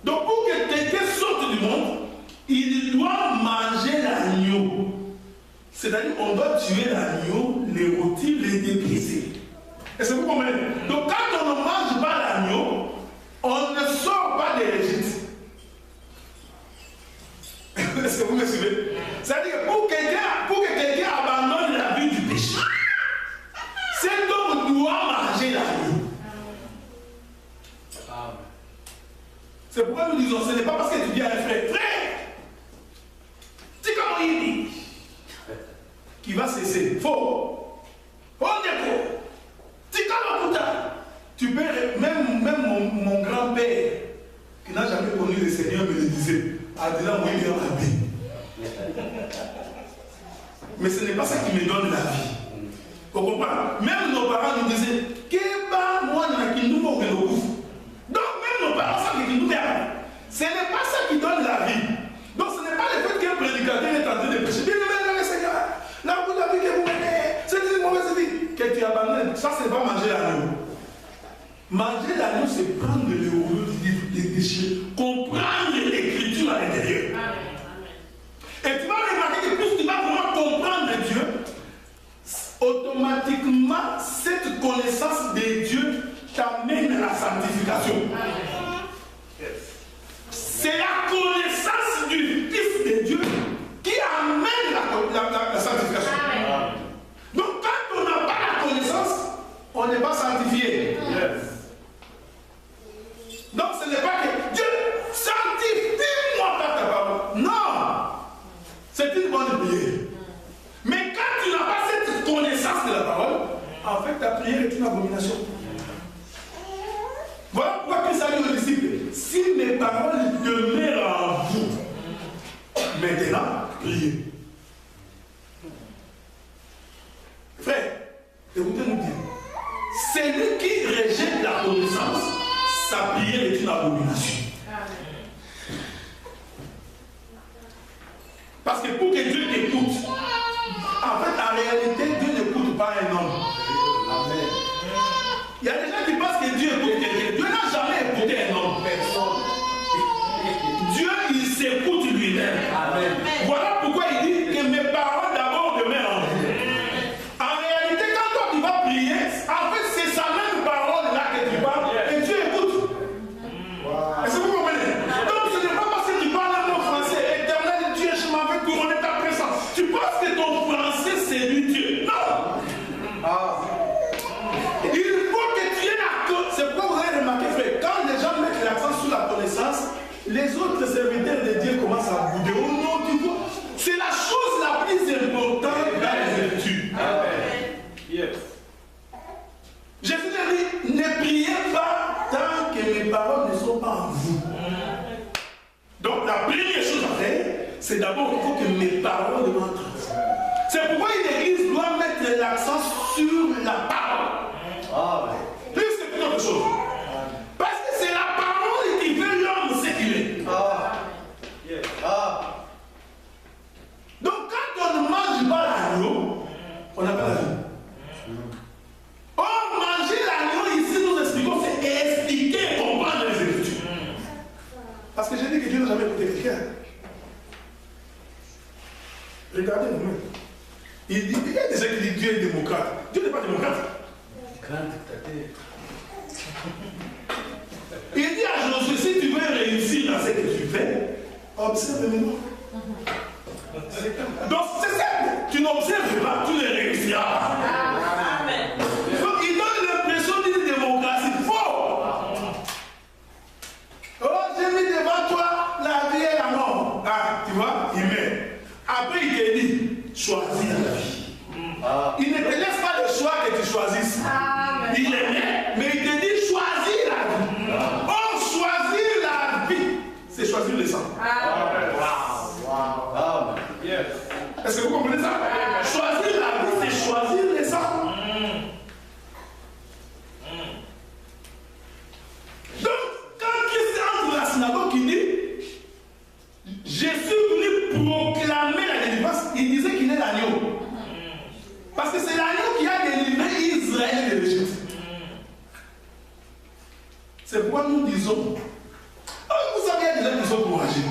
Donc pour que quelqu'un sorte du monde, il doit manger l'agneau. C'est-à-dire qu'on doit tuer l'agneau, les rôtir, les débriser. Est-ce que vous comprenez? Donc quand on ne mange pas l'agneau, on ne sort pas de l'Égypte. Est-ce que vous me suivez? C'est-à-dire que pour que quelqu'un abandonne la vie du péché, cet homme doit manger l'agneau. C'est pourquoi nous disons, ce n'est pas parce que tu dis à un frère, c'est comment il dit, qui va cesser. Faux. On est faux. Tu peux, même mon grand-père, qui n'a jamais connu le Seigneur, me le disait, a déjà oui, il est abbé. Mais ce n'est pas ça qui me donne la vie. Vous comprenez? Même nos parents nous disaient, donc même nos parents savent qu'ils nous perdent. Ce n'est pas ça qui donne la vie. Donc ce n'est pas le fait qu'un prédicateur est en train de pécher. Bien aimé le Seigneur, là vous avez que vous menez, c'est une mauvaise vie. Que tu abandonnes, ça c'est pas manger l'agneau. Manger l'agneau, c'est prendre le rouleau des déchets, comprendre l'écriture une abomination. Voilà pourquoi Christ a dit aux disciples, si mes paroles demeurent en vous, maintenant, priez. Frère, écoutez-nous bien. Celui qui rejette la connaissance, sa prière est une abomination. Parce que pour que Dieu t'écoute, en fait, en réalité, Dieu n'écoute pas un homme. Amen. Il y a des gens qui pensent que Dieu écoute quelqu'un. Dieu n'a jamais écouté un homme. Personne. Dieu, il s'écoute lui-même. Amen. Voilà pourquoi il dit que mes paroles d'abord demeurent en vous. En réalité, quand toi tu vas prier, en fait, c'est sa même parole là que tu parles et Dieu écoute. Est-ce que vous comprenez? Donc, ce n'est pas parce que tu parles un mot français, éternel Dieu, je m'en vais couronner ta présence. Tu penses que ton français, c'est lui Dieu. Non! Il faut que tu aies la... C'est pourquoi vous avez remarqué, frère, quand les gens mettent l'accent sur la connaissance, les autres serviteurs de Dieu commencent à bouder. Oh non, tu vois, c'est la chose la plus importante dans les études. Yes. Jésus a dit, ne priez pas tant que mes paroles ne sont pas en vous. Donc la première chose à faire, c'est d'abord il faut que mes paroles rentrent. C'est pourquoi l'Église doit mettre l'accent sur la parole. Plus que toute autre chose. Parce que c'est la parole qui fait l'homme ce qu'il est. Donc quand on ne mange pas l'agneau, on n'a pas la vie. Or, manger l'agneau ici, nous expliquons, c'est expliquer et comprendre les Écritures. Parce que j'ai dit que Dieu n'a jamais écouté quelqu'un. Regardez vous-même. Il y a des gens qui disent Dieu est démocrate. Dieu n'est pas démocrate. Il dit à Josué, si tu veux réussir dans ce que tu fais, observe-moi. Donc c'est simple. Tu n'observes pas, tu ne réussiras pas. Amen. Donc il donne l'impression d'une démocratie faux. Oh, j'ai mis devant toi la vie et la mort. Ah, tu vois, il met. Après il te dit, choisis la vie. Il ne te laisse pas le choix que tu choisisses. Amen. Il est né, mais il te dit choisis la vie. Oh, choisir la vie, c'est choisir le sang. Amen. Wow. Yes. Est-ce que vous comprenez ça? Choisir la vie, c'est choisir le sang. Donc, quand Christ entre dans la synagogue, il dit Jésus venu proclamer la délivrance, il disait qu'il est l'agneau. Parce que c'est l'agneau qui a délivré Israël de l'Égypte. C'est pourquoi nous disons, vous savez, il y a des gens qui sont courageux.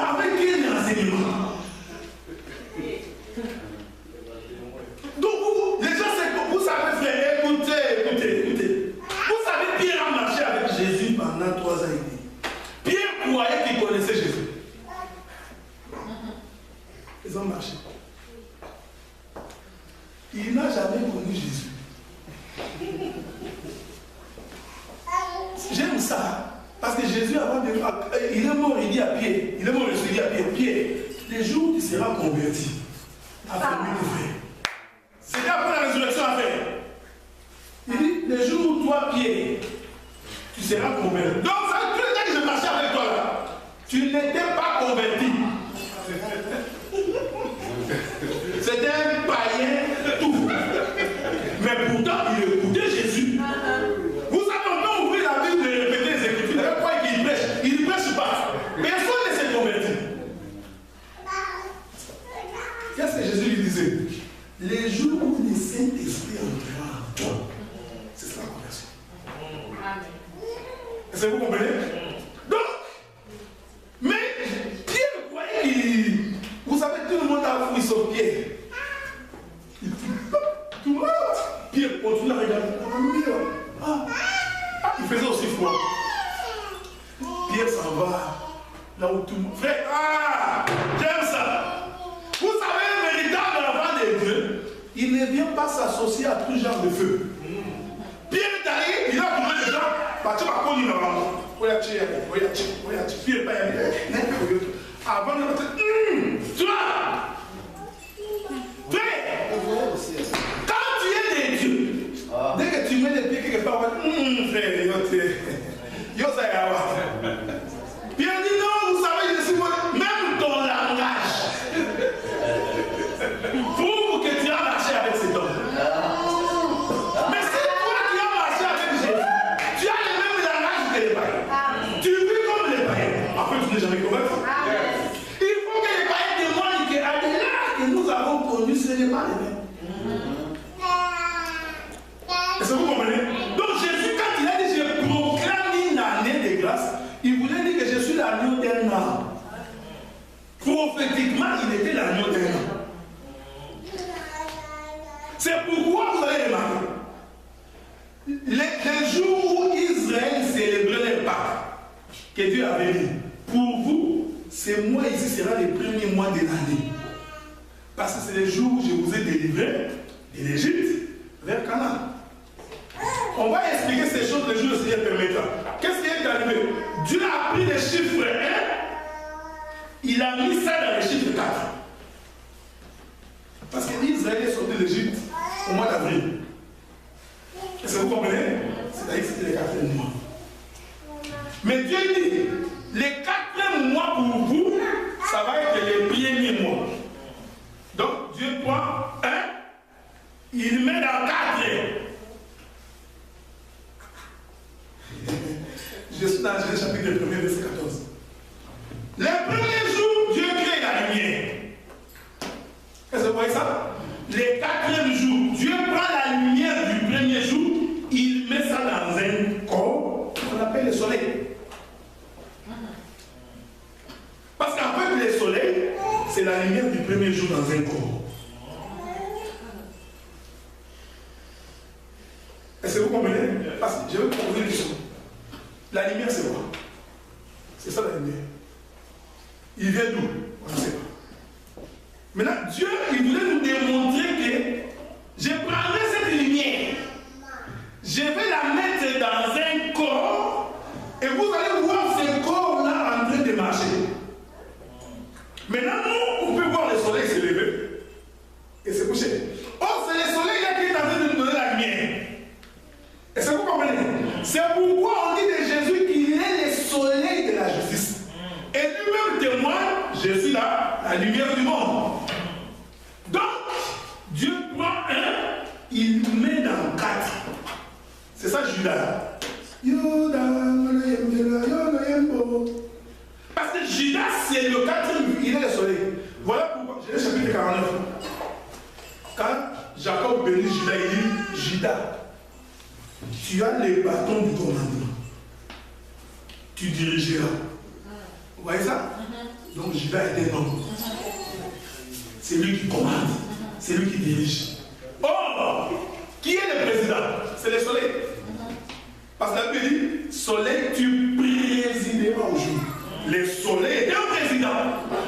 Avec quel enseignement? Donc, les gens, vous savez, frère, écoutez. Vous savez, Pierre a marché avec Jésus pendant 3 ans et demi. Pierre croyait qu'il connaissait Jésus. Ils ont marché. Il n'a jamais connu Jésus. J'aime ça. Parce que Jésus, avant de... il est mort, il dit à Pierre. Il est mort, il dit à Pierre. Pierre, les jours où tu seras converti, affermis tes frères. C'est après la résurrection à faire. Il dit, les jours où toi, Pierre, tu seras converti. Donc, ça veut dire que je marchais avec toi là. Tu n'étais pas converti. C'était un païen tout. Mais pourtant, il écoutait Jésus. Vous savez, on peut ouvrir la Bible et répéter les Écritures. Pourquoi il prêche? Il ne prêche pas. Personne ne s'est converti. Qu'est-ce que Jésus lui disait? Les jours où le Saint-Esprit entrera en toi, c'est ça la conversion. Est-ce que vous comprenez? Donc, mais Pierre croyait qu'il... Vous savez, tout le monde a fouillé sur Pierre. Tout le monde. Pierre continue à regarder. Il faisait aussi froid. Pierre s'en va là où tout le monde. Frère, j'aime ça. Vous savez, un véritable enfant de Dieu, il ne vient pas s'associer à tout genre de feu. Pierre est allé, il a trouvé les gens. Tu vas connu normalement. Pierre pas y aller. Avant de dire, tu vois, Yo, ça y a. Pierre dit non, vous savez, je suis même ton langage prouve que tu as marché avec cet homme. Mais c'est toi qui as marché avec Jésus. Tu as le même langage que les païens. Tu vis comme les païens. Après, tu n'es jamais convaincu. Il faut que les païens témoignent qu'à l'âge que nous avons connu, ce n'est pas les mêmes. Est-ce que vous comprenez? Donc Jésus, quand il a dit je proclame une année de grâce, il voulait dire que je suis l'agneau d'un an. Prophétiquement, il était l'agneau d'un an. C'est pourquoi vous allez remarquer les jours où Israël célébrait les Pâques que Dieu avait dit, pour vous, ces mois ici seront les premiers mois de l'année. Parce que c'est les jours où je vous ai délivré de l'Égypte vers Canaan. On va expliquer ces choses les jours où le Seigneur permettra. Qu'est-ce qui est arrivé? Dieu a pris les chiffres 1, il a mis ça dans les chiffres 4. Parce que Israël est sorti d'Égypte au mois d'avril. Est-ce que vous comprenez? C'est-à-dire que c'était les 4e mois. Mais Dieu dit, les 4e mois pour vous, ça va être les premiers mois. Donc Dieu prend 1, il met dans 4. Je suis dans Genèse chapitre 1, verset 14. Les premiers jours, Dieu crée la lumière. Est-ce que vous voyez ça? Les 4e jours, Dieu prend la lumière du premier jour, il met ça dans un corps qu'on appelle le soleil. Parce qu'en fait, le soleil, c'est la lumière du premier jour dans un corps. Est-ce que vous comprenez? Parce que je vais vous poser une question. La lumière, c'est quoi? C'est ça la lumière. Il vient d'où? On ne sait pas. Maintenant, Dieu, il voulait nous démontrer que je prendrai cette lumière, je vais la mettre dans un corps, et vous allez voir ce corps-là en train de marcher. Maintenant, nous, on peut voir le soleil se lever et se coucher. Oh, c'est le soleil-là qui est en train de nous donner la lumière. Est-ce que vous comprenez? C'est pourquoi on dit de Jésus qu'il est le soleil de la justice. Et lui-même témoigne, je suis là, la lumière du monde. Donc, Dieu prend 1, il met dans 4. C'est ça Judas. Parce que Judas, c'est le 4e, il est le soleil. Voilà pourquoi, Genèse chapitre 49. Quand Jacob bénit Judas, il dit, Judas, tu as les bâtons du commandement. Tu dirigeras. Vous voyez ça? Donc Judas est un homme. C'est lui qui commande. C'est lui qui dirige. Oh! Qui est le président? C'est le soleil. Parce que la Bible dit, soleil, tu présideras au jour. Le soleil est un président.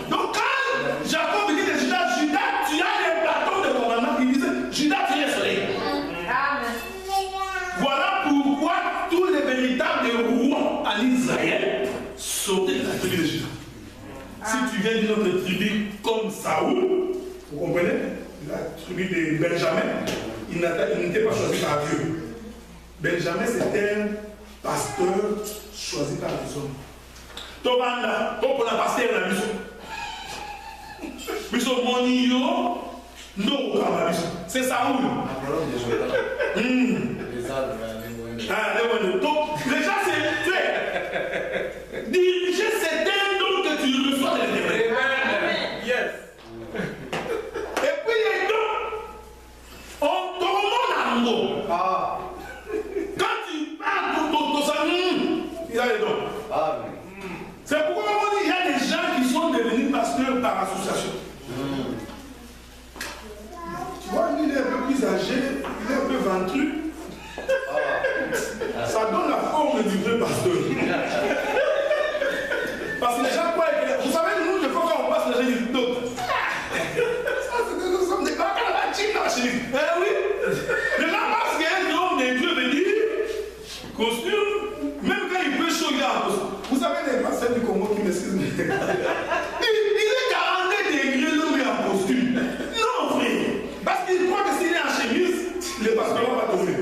Donc quand Jacob dit de Judas, Judas, tu as les bâtons de commandement, il disait, Judas, tu es le soleil. Voilà pourquoi tous les véritables rois en Israël sortaient de la tribu de Judas. Si tu viens d'une autre tribu comme Saoul, vous comprenez, la tribu de Benjamin, il n'était pas choisi par Dieu. Benjamin, c'était un pasteur choisi par les hommes. Tobanda, pour la pasteur la mission. Mission Monio, non, c'est Saoul. Donc, déjà, c'est fait. Diriger, c'est un don que tu reçois de l'éternel. Yes. Et puis, les dons, on te remonte en mot. Quand tu parles pour ton salut, il y a les dons. C'est pourquoi on dit qu'il y a des gens qui sont devenus pasteurs par association. Tu vois, lui, il est un peu plus âgé, il est un peu ventru. Ça donne la forme du vrai pasteur. Parce que les gens croient que. Vous savez, nous, des fois, quand on passe, les gens disent non. Nous sommes des gars qui ont la chic dans la chine. Eh oui. Les gens pensent qu'un homme de Dieu veut dire costume, même quand il peut chaud, il est en costume. Vous savez, les pasteurs du Congo qui m'excusent. Il est 40 degrés, l'homme est en costume. Non, frère. Parce qu'il croit que s'il est en chemise, le pasteur va tomber.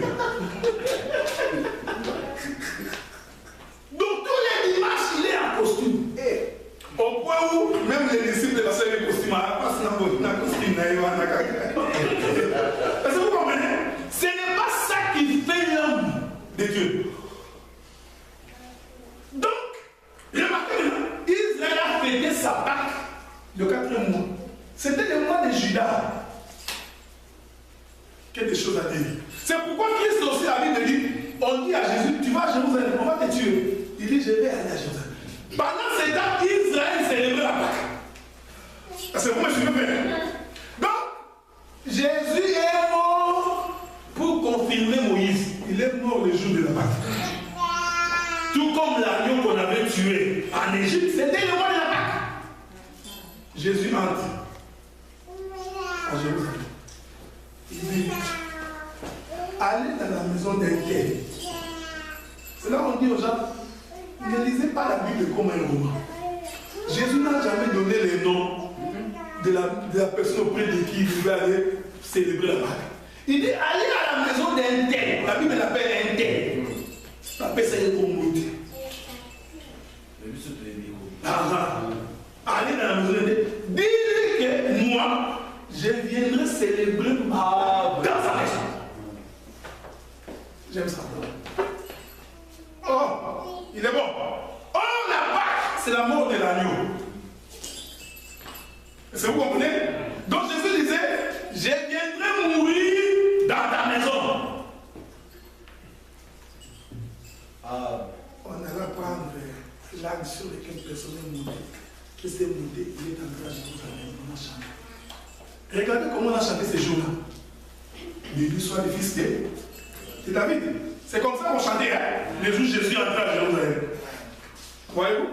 vas à Jérusalem, on va te tuer. Il dit, je vais aller à Jérusalem. Pendant ce temps, Israël célébrait la Pâque. Parce que moi, je veux faire. Donc, Jésus est mort pour confirmer Moïse. Il est mort le jour de la Pâque. Tout comme l'agneau qu'on avait tué en Égypte, c'était le mois de la Pâque. Jésus entre à Jérusalem. Il dit, allez dans la maison d'un tel. C'est là qu'on dit aux gens, ne lisez pas la Bible comme un roman. Jésus n'a jamais donné les noms de la personne auprès de qui il devait aller célébrer la Pâque. Il dit, allez à la maison d'un tel. La Bible l'appelle un tel. Ça appelle ça une communauté. Allez dans la maison d'un tel. Dis-lui que moi, je viendrai célébrer dans sa maison. J'aime ça. Oh, il est bon. Oh, la Pâque, c'est la mort de l'agneau. Est-ce que vous comprenez? Donc Jésus disait, je viendrai mourir dans ta maison. On allait prendre l'âne sur lequel personne est monté. Qui s'est monté, il est entré à Jérusalem. On a chanté. Regardez comment on a chanté ces jours-là. Béni soit le fils de David. C'est comme ça qu'on chantait, hein? Les jours où Jésus est entré à Jérusalem. Voyez-vous?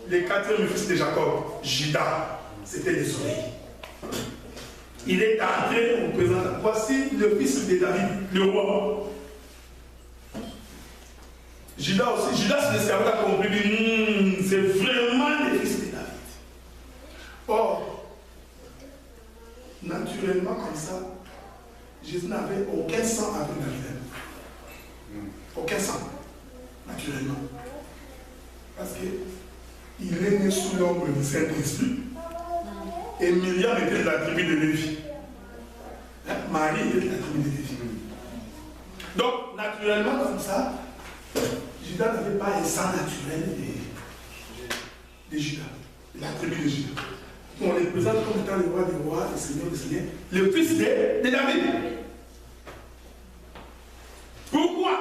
Les quatrième fils de Jacob, Judas, c'était les oreilles. Il est entré, on présente. Voici le fils de David, le roi. Judas aussi, Judas le cerveau a compris, c'est vraiment le fils de David. Or, naturellement comme ça, Jésus n'avait aucun sang avec David. Aucun sang, naturellement. Parce qu'il est né sous l'ombre du Saint-Esprit. Et Myriam était de la tribu de Lévi. Marie était de la tribu de Lévi. Donc, naturellement, comme ça, Judas n'avait pas un sang naturel de Judas, de la tribu de Judas. On les présente comme étant le roi des rois, le seigneur des seigneurs, le fils de David. Pourquoi?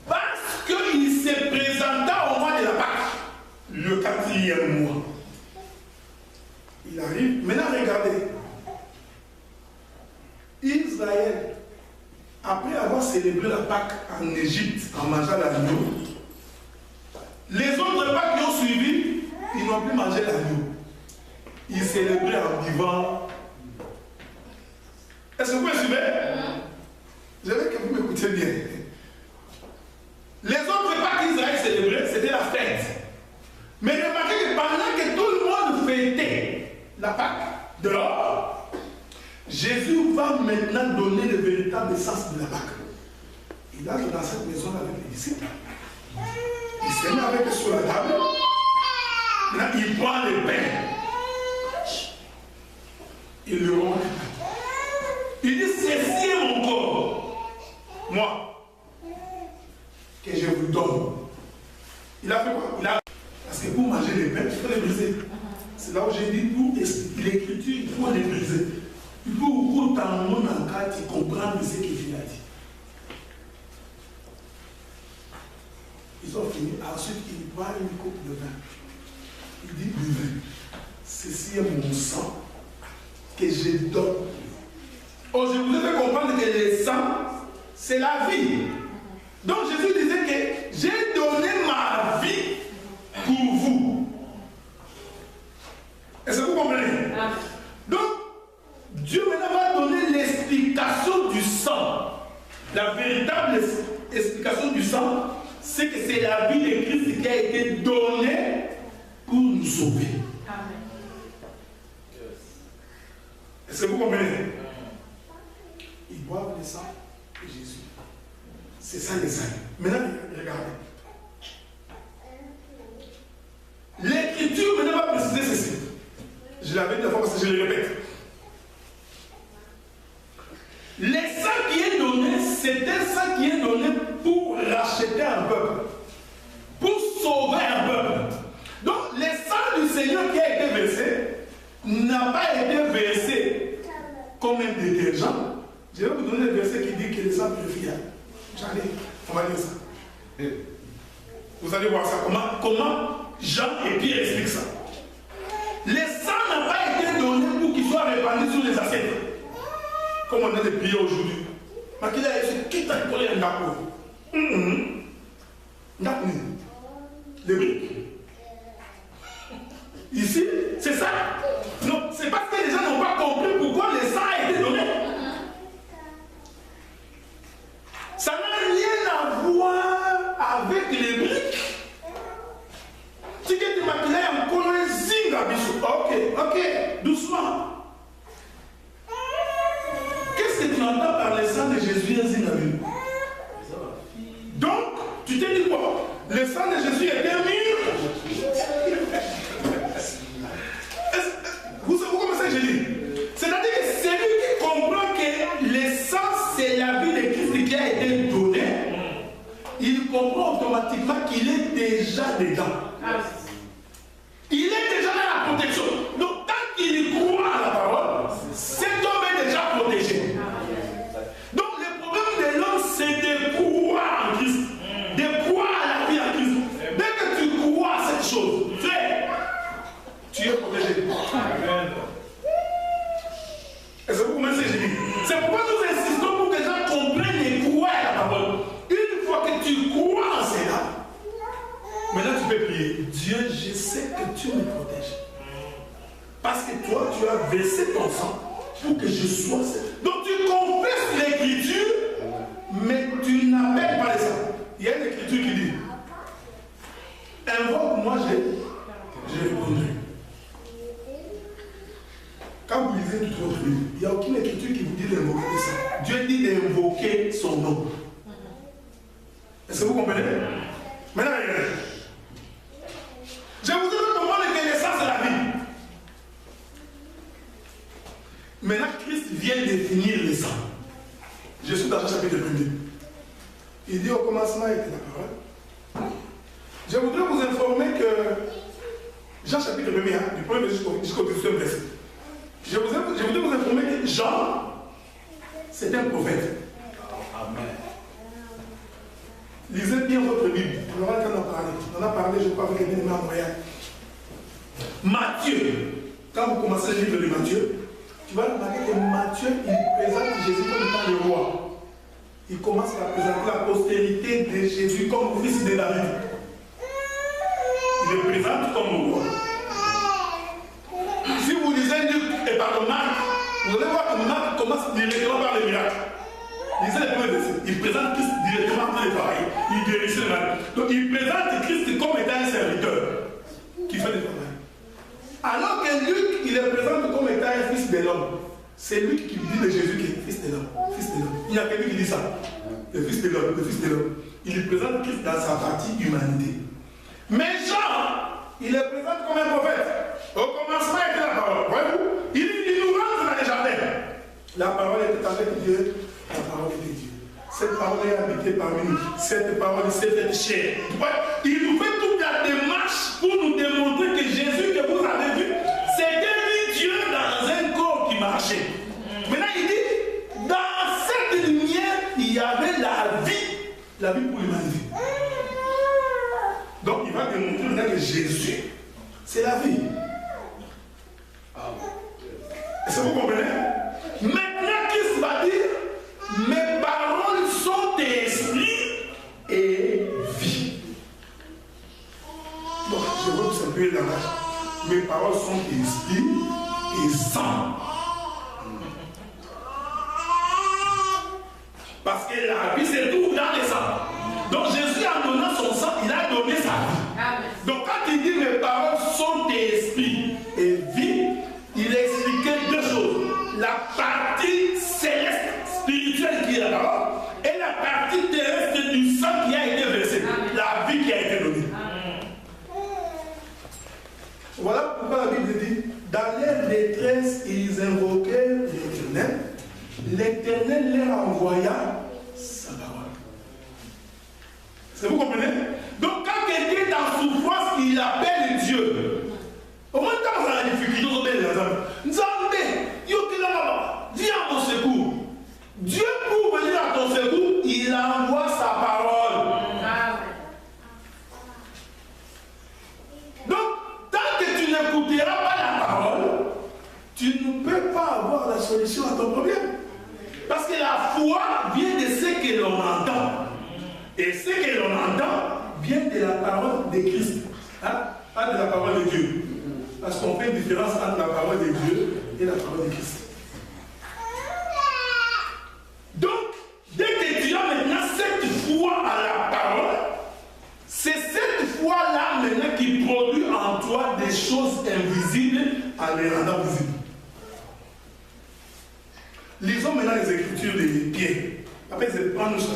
Parce qu'il se présenta au mois de la Pâque, le 4e mois. Il arrive. Maintenant, regardez. Israël, après avoir célébré la Pâque en Égypte, en mangeant l'agneau, les autres Pâques qui ont suivi, ils n'ont plus mangé l'agneau. Ils célébraient en vivant. Est-ce que vous me suivez? Je veux que vous m'écoutiez bien. Les autres Pâques qu'Israël célébrait, c'était la fête. Mais remarquez que pendant que tout le monde fêtait la Pâque dehors, Jésus va maintenant donner le véritable sens de la Pâque. Il entre dans cette maison avec les disciples. Il se met avec eux sur la table. Maintenant, il prend le pain. Il le rend. Il dit, ceci est mon corps. Moi, que je vous donne. Il a fait quoi? Parce que pour manger les pains, il faut les briser. C'est là où j'ai dit, pour l'écriture, il faut les briser. Il faut que dans mon encadre, tu comprennes ce que Jésus a dit. Ils ont fini. Ensuite, il boit une coupe de vin. Il dit, buvez. Ceci est mon sang que je donne. Oh, je vous ai fait comprendre que le sang, c'est la vie. Donc Jésus disait que j'ai donné ma vie pour vous. Est-ce que vous comprenez? Donc, Dieu maintenant va donner l'explication du sang. La véritable explication du sang, c'est que c'est la vie de Christ qui a été donnée pour nous sauver. Amen. Est-ce que vous comprenez? Ils boivent le sang de Jésus. C'est ça les saints. Maintenant, regardez. L'écriture maintenant va préciser ceci. Je l'avais dit la fois parce que je le répète. Le sang qui est donné, c'est un sang qui est donné pour racheter un peuple, pour sauver un peuple. Donc, le sang du Seigneur qui a été versé n'a pas été versé comme un détergent. Je vais vous donner le verset qui dit que le sang purifie. J'allais, on va dire ça. Vous allez voir ça. Comment Jean et Pierre expliquent ça. Les sangs n'ont pas été donnés pour qu'ils soient répandus sur les assiettes. Comme on a des prières aujourd'hui. Mais qu'il a dit, qui t'a collé un d'accord? Les briques. Ici, c'est ça. Non, c'est parce que les gens n'ont pas compris pourquoi les sangs a été donné. Ça n'a rien à voir avec les briques. Si tu es maquillé en colère, zinga bichou. Ok, doucement. Qu'est-ce que tu entends par le sang de Jésus et zinga bichou? Donc, tu t'es dit quoi? Le sang de Jésus était mis. Vous comment ça je dis? C'est-à-dire que celui qui comprend que le sang c'est la vie de Christ qui a été donnée, il comprend automatiquement qu'il est déjà dedans. Il est déjà dans la protection. Donc tant qu'il croit à la parole, cet homme est déjà protégé. Donc le problème de l'homme c'est de croire en Christ, de croire à la vie en Christ. Dès que tu crois à cette chose, tu es protégé. Est-ce que vous commencez, j'ai dit? C'est pourquoi nous insistons pour que les gens comprennent et croient à la parole. Une fois que tu crois en cela, maintenant tu peux prier. Dieu, je sais que tu me protèges. Parce que toi, tu as versé ton sang pour que je sois. Donc tu confesses l'écriture, mais tu n'appelles pas les sang. Il y a une écriture qui dit invoque-moi, j'ai répondu. Quand vous lisez toute votre Bible, il n'y a aucune écriture qui vous dit d'invoquer ça. Dieu dit d'invoquer son nom. Est-ce que vous comprenez? Maintenant, regardez. Je vous ai demandé que le sang c'est la vie. Maintenant, Christ vient définir le sang. Je suis dans le chapitre 1er. Il dit au commencement était la parole. Je voudrais vous informer que Jean chapitre 1er, du premier jusqu'au 18e verset. Je voudrais vous informer que Jean, c'est un prophète. Amen. Lisez bien votre Bible. On aura le temps d'en parler. On en a parlé, je crois, avec les bien-aimés en Montréal. Matthieu, quand vous commencez le livre de Matthieu, tu vas remarquer que Matthieu, il présente Jésus comme étant le roi. Il commence par présenter la postérité de Jésus comme fils de David. Il le présente comme roi. Si vous lisez Luc et par le Marc, vous allez voir que Marc commence directement par les miracles. Lisez les premiers versets. Il présente Christ directement par les travail. Il guérissait le mal. Donc il présente Christ comme étant un serviteur qui fait le travail. Alors que Luc, il le présente comme étant un fils de l'homme. C'est lui qui dit de Jésus qui est fils de l'homme. Fils de l'homme. Il y a quelqu'un qui dit ça. Le fils de l'homme, le fils de l'homme. Il le présente Christ dans sa partie humanité. Mais Jean, il le présente comme un prophète. Au commencement était la parole. Voyez-vous? Il nous rentre dans les jardins. La parole était avec Dieu. La parole était Dieu. Cette parole est habitée parmi nous. Cette parole s'est faite chair. Il nous fait toute la démarche pour nous démontrer que Jésus que vous avez vu, c'était lui Dieu dans un corps qui marchait. Maintenant il dit, dans cette lumière, il y avait la vie pour l'humanité. Donc il va démontrer maintenant que Jésus, c'est la vie. Est-ce que vous comprenez? Maintenant, Christ va dire, mes paroles sont esprit et vie. Bon, je veux vous saluer là. Mes paroles sont esprit et sang. Parce que la vie se trouve dans les sangs. Donc Jésus, en donnant son sang, il a donné sa vie. Donc quand il dit mes paroles sont esprit et vie, il a expliqué deux choses. La partie céleste, spirituelle qui est là, et la partie terrestre du sang qui a été versé. La vie qui a été donnée. Voilà pourquoi la Bible dit, dans leur détresse, ils invoquaient l'Éternel. L'Éternel leur envoya sa parole. Est-ce que vous comprenez? Donc quand quelqu'un est en souffrance, il appelle Dieu. Au moins quand vous avez la difficulté, vous obéissez les hommes. Nzambé, Yokelama, viens à mon secours. Dieu pour venir à ton secours, il envoie sa parole. solution à ton problème. Parce que la foi vient de ce que l'on entend. Et ce que l'on entend vient de la parole de Christ. Hein? Pas de la parole de Dieu. Parce qu'on fait une différence entre la parole de Dieu et la parole de Christ. Donc, dès que tu as maintenant cette foi à la parole, c'est cette foi-là maintenant qui produit en toi des choses invisibles en les rendant visibles. Lisons maintenant les Écritures de Pierre. Après, c'est prendre ça.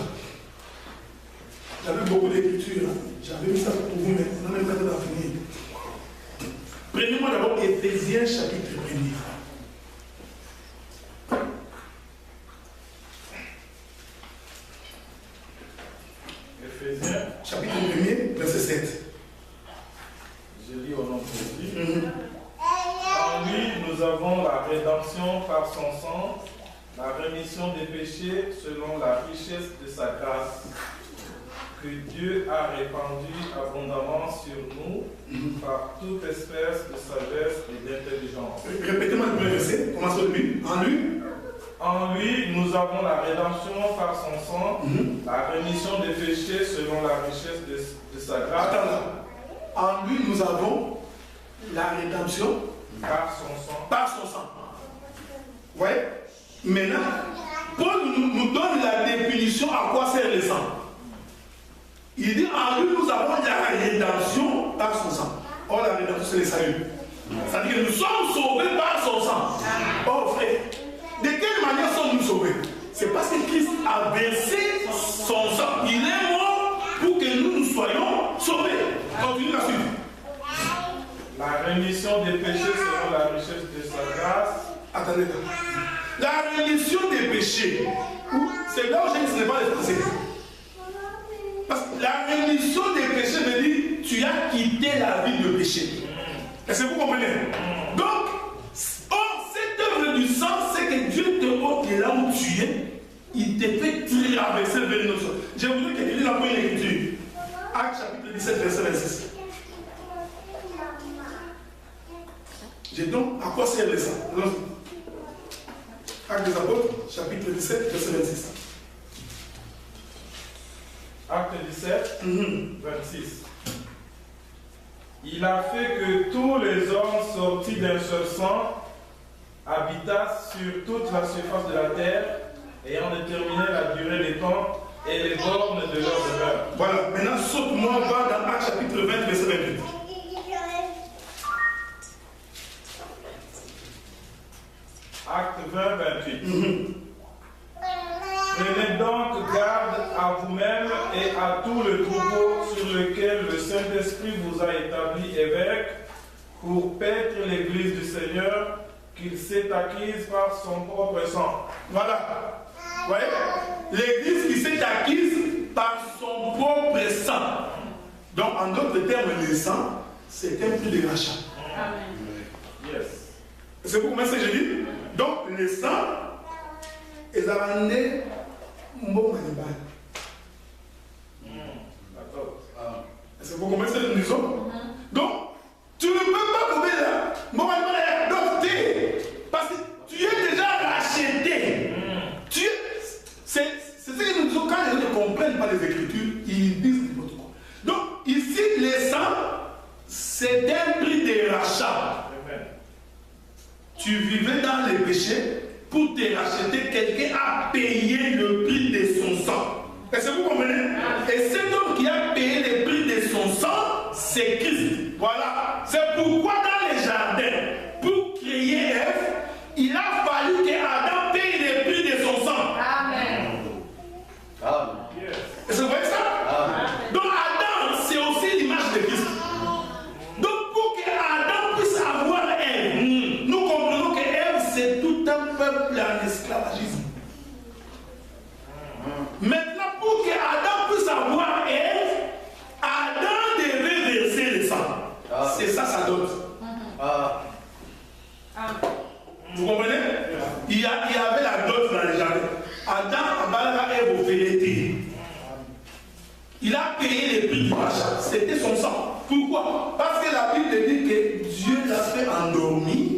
J'avais beaucoup d'écritures. J'avais mis ça pour vous, mais on n'a même pas le temps d'en finir. Prenez-moi d'abord Éphésiens chapitre 1er. Éphésiens, Chapitre 1er, verset 7. je lis au nom de Jésus. En lui, nous avons la rédemption par son sang, la rémission des péchés selon la richesse de sa grâce, que Dieu a répandue abondamment sur nous par toute espèce de sagesse et d'intelligence. Répétez-moi le premier verset. Commençons de lui. En lui, nous avons la rédemption par son sang, la rémission des péchés selon la richesse de sa grâce. Attends là. En lui, nous avons la rédemption par son sang. Par son sang. Vous voyez? Maintenant, Paul nous donne la définition à quoi sert le sang. Il dit en lui, nous avons la rédemption par son sang. Or, la rédemption, c'est le salut. C'est-à-dire que nous sommes sauvés par son sang. Oh, frère, de quelle manière sommes-nous sauvés? C'est parce que Christ a versé son sang. Il est mort pour que nous soyons sauvés. Continue la suite. La rémission des péchés selon la richesse de sa grâce. Attendez. La rémission des péchés. C'est là où je dis que ce n'est pas les français. Parce que la rémission des péchés veut dire tu as quitté la vie de péché. Est-ce que vous comprenez? Donc, cette œuvre du sang, c'est que Dieu te ôte là où tu es. Il te fait traverser vers nos soins. Je voudrais que tu lises la première écriture. Actes chapitre 17, verset 26. J'ai donc à quoi sert le sang? Actes des apôtres, chapitre 17, verset 26. Acte 17, 26. Il a fait que tous les hommes sortis d'un seul sang habitassent sur toute la surface de la terre, ayant déterminé la durée des temps et les bornes de leur demeure. Voilà, maintenant saute-moi, va dans Actes chapitre 20, verset 28. Acte 20, 28. Prenez donc garde à vous-même et à tout le troupeau sur lequel le Saint-Esprit vous a établi évêque pour paître l'Église du Seigneur qu'il s'est acquise par son propre sang. Voilà. Vous voyez? L'Église qui s'est acquise par son propre sang. Donc, en d'autres termes, le sang, c'est un prix de rachat. Amen. Yes. C'est pour ce que je dis. Donc, le sang, ils ont ramené un bon animal. D'accord. C'est pour commencer le disons. Donc, tu ne peux pas trouver là. Mon animal est adopté. Parce que tu es déjà racheté. C'est ce que nous disons quand les gens ne comprennent pas les Écritures, ils disent n'importe quoi. Donc, ici, le sang, c'est un prix de rachat. Amen. Tu vivais dans les péchés. Pour te racheter, quelqu'un a payé le prix de son sang. Est-ce que vous comprenez? Et cet homme qui a payé le prix de son sang, c'est Christ. Voilà. C'est pourquoi dans les jardins, pour créer Ève, il a fallu qu'Adam paye le prix de son sang. Amen. Amen. Est-ce que vous voyez ça? Amen. Donc Adam, c'est aussi l'image de Christ. Donc pour qu'Adam puisse avoir Ève, nous comprenons que Ève, c'est tout un peuple en esclavagisme. Maintenant, pour qu'Adam puisse avoir Ève, Adam devait verser le sang. C'est ça sa dot. Vous comprenez? Il y avait la dot dans les jardins. Adam a Ève au félété. Il a payé les prix du rachat. C'était son sang. Pourquoi? Parce que la Bible dit que Dieu l'a fait endormir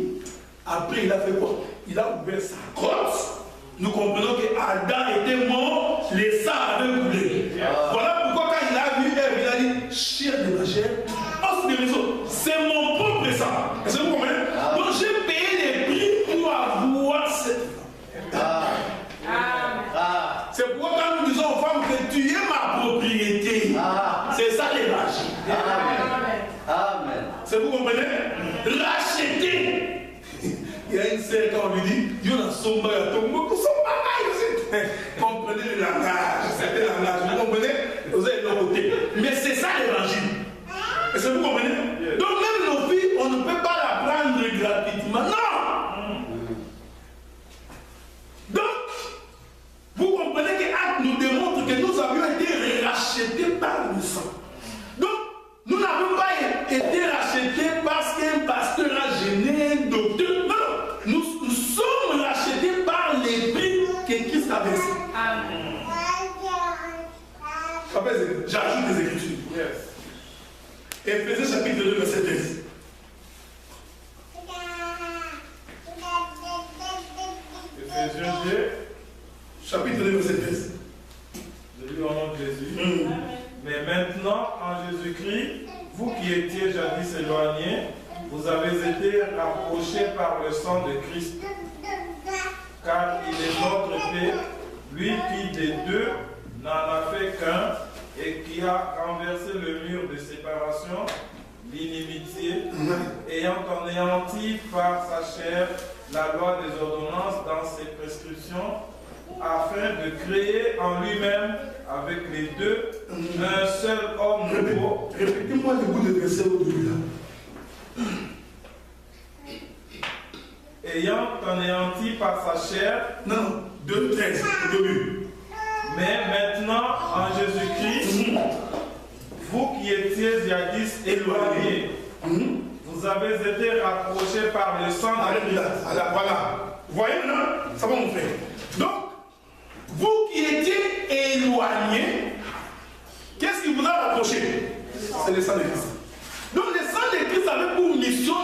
Après, il a fait quoi? Il a ouvert sa grotte. Nous comprenons que Adam était mort, les sangs avaient coulé. Voilà pourquoi quand il a vu Ève, il a dit, chair de ma chair, os de mes os, c'est mon propre sang. Est-ce que vous comprenez? Donc j'ai payé les prix pour avoir cette c'est pourquoi quand nous disons aux femmes que tu es ma propriété, c'est ça l'évangile. Amen. C'est vous comprenez? Racheter. Il y a une sœur quand on lui dit, Dieu n'a sombre à ton mot, comprenez le langage, c'est le langage, vous comprenez? Vous avez le côté. Mais c'est ça l'évangile. Est-ce que vous comprenez? Donc même nos filles, on ne peut pas la prendre gratuitement. Non! Donc, vous comprenez que Acte nous démontre que nous avions été rachetés par le sang. Donc, nous n'avons pas été rachetés parce qu'un pasteur a gêné un docteur. Non, nous sommes rachetés par les prix que Christ a versé. Amen. J'ajoute des écritures. Yes. Éphésiens chapitre 2, verset 13. Éphésiens 2. Chapitre 2, verset 13. Je lis au nom de Jésus. Mais maintenant, en Jésus-Christ, vous qui étiez jadis éloignés, vous avez été rapprochés par le sang de Christ. Car il est notre paix, lui qui des deux n'en a fait qu'un et qui a renversé le mur de séparation, l'inimitié, ayant anéanti par sa chair la loi des ordonnances dans ses prescriptions, afin de créer en lui-même avec les deux un seul homme nouveau. Répétez-moi le bout de verset au début là. Ayant anéanti par sa chair. Non, 2:13 au début. Mais maintenant, en Jésus-Christ, vous qui étiez jadis éloignés, vous avez été rapprochés par le sang de Christ. Voilà. Vous voyez maintenant, ça va mon frère. Donc, vous qui étiez éloignés, qu'est-ce qui vous a rapproché? C'est le sang de Christ. Donc le sang de Christ avait pour mission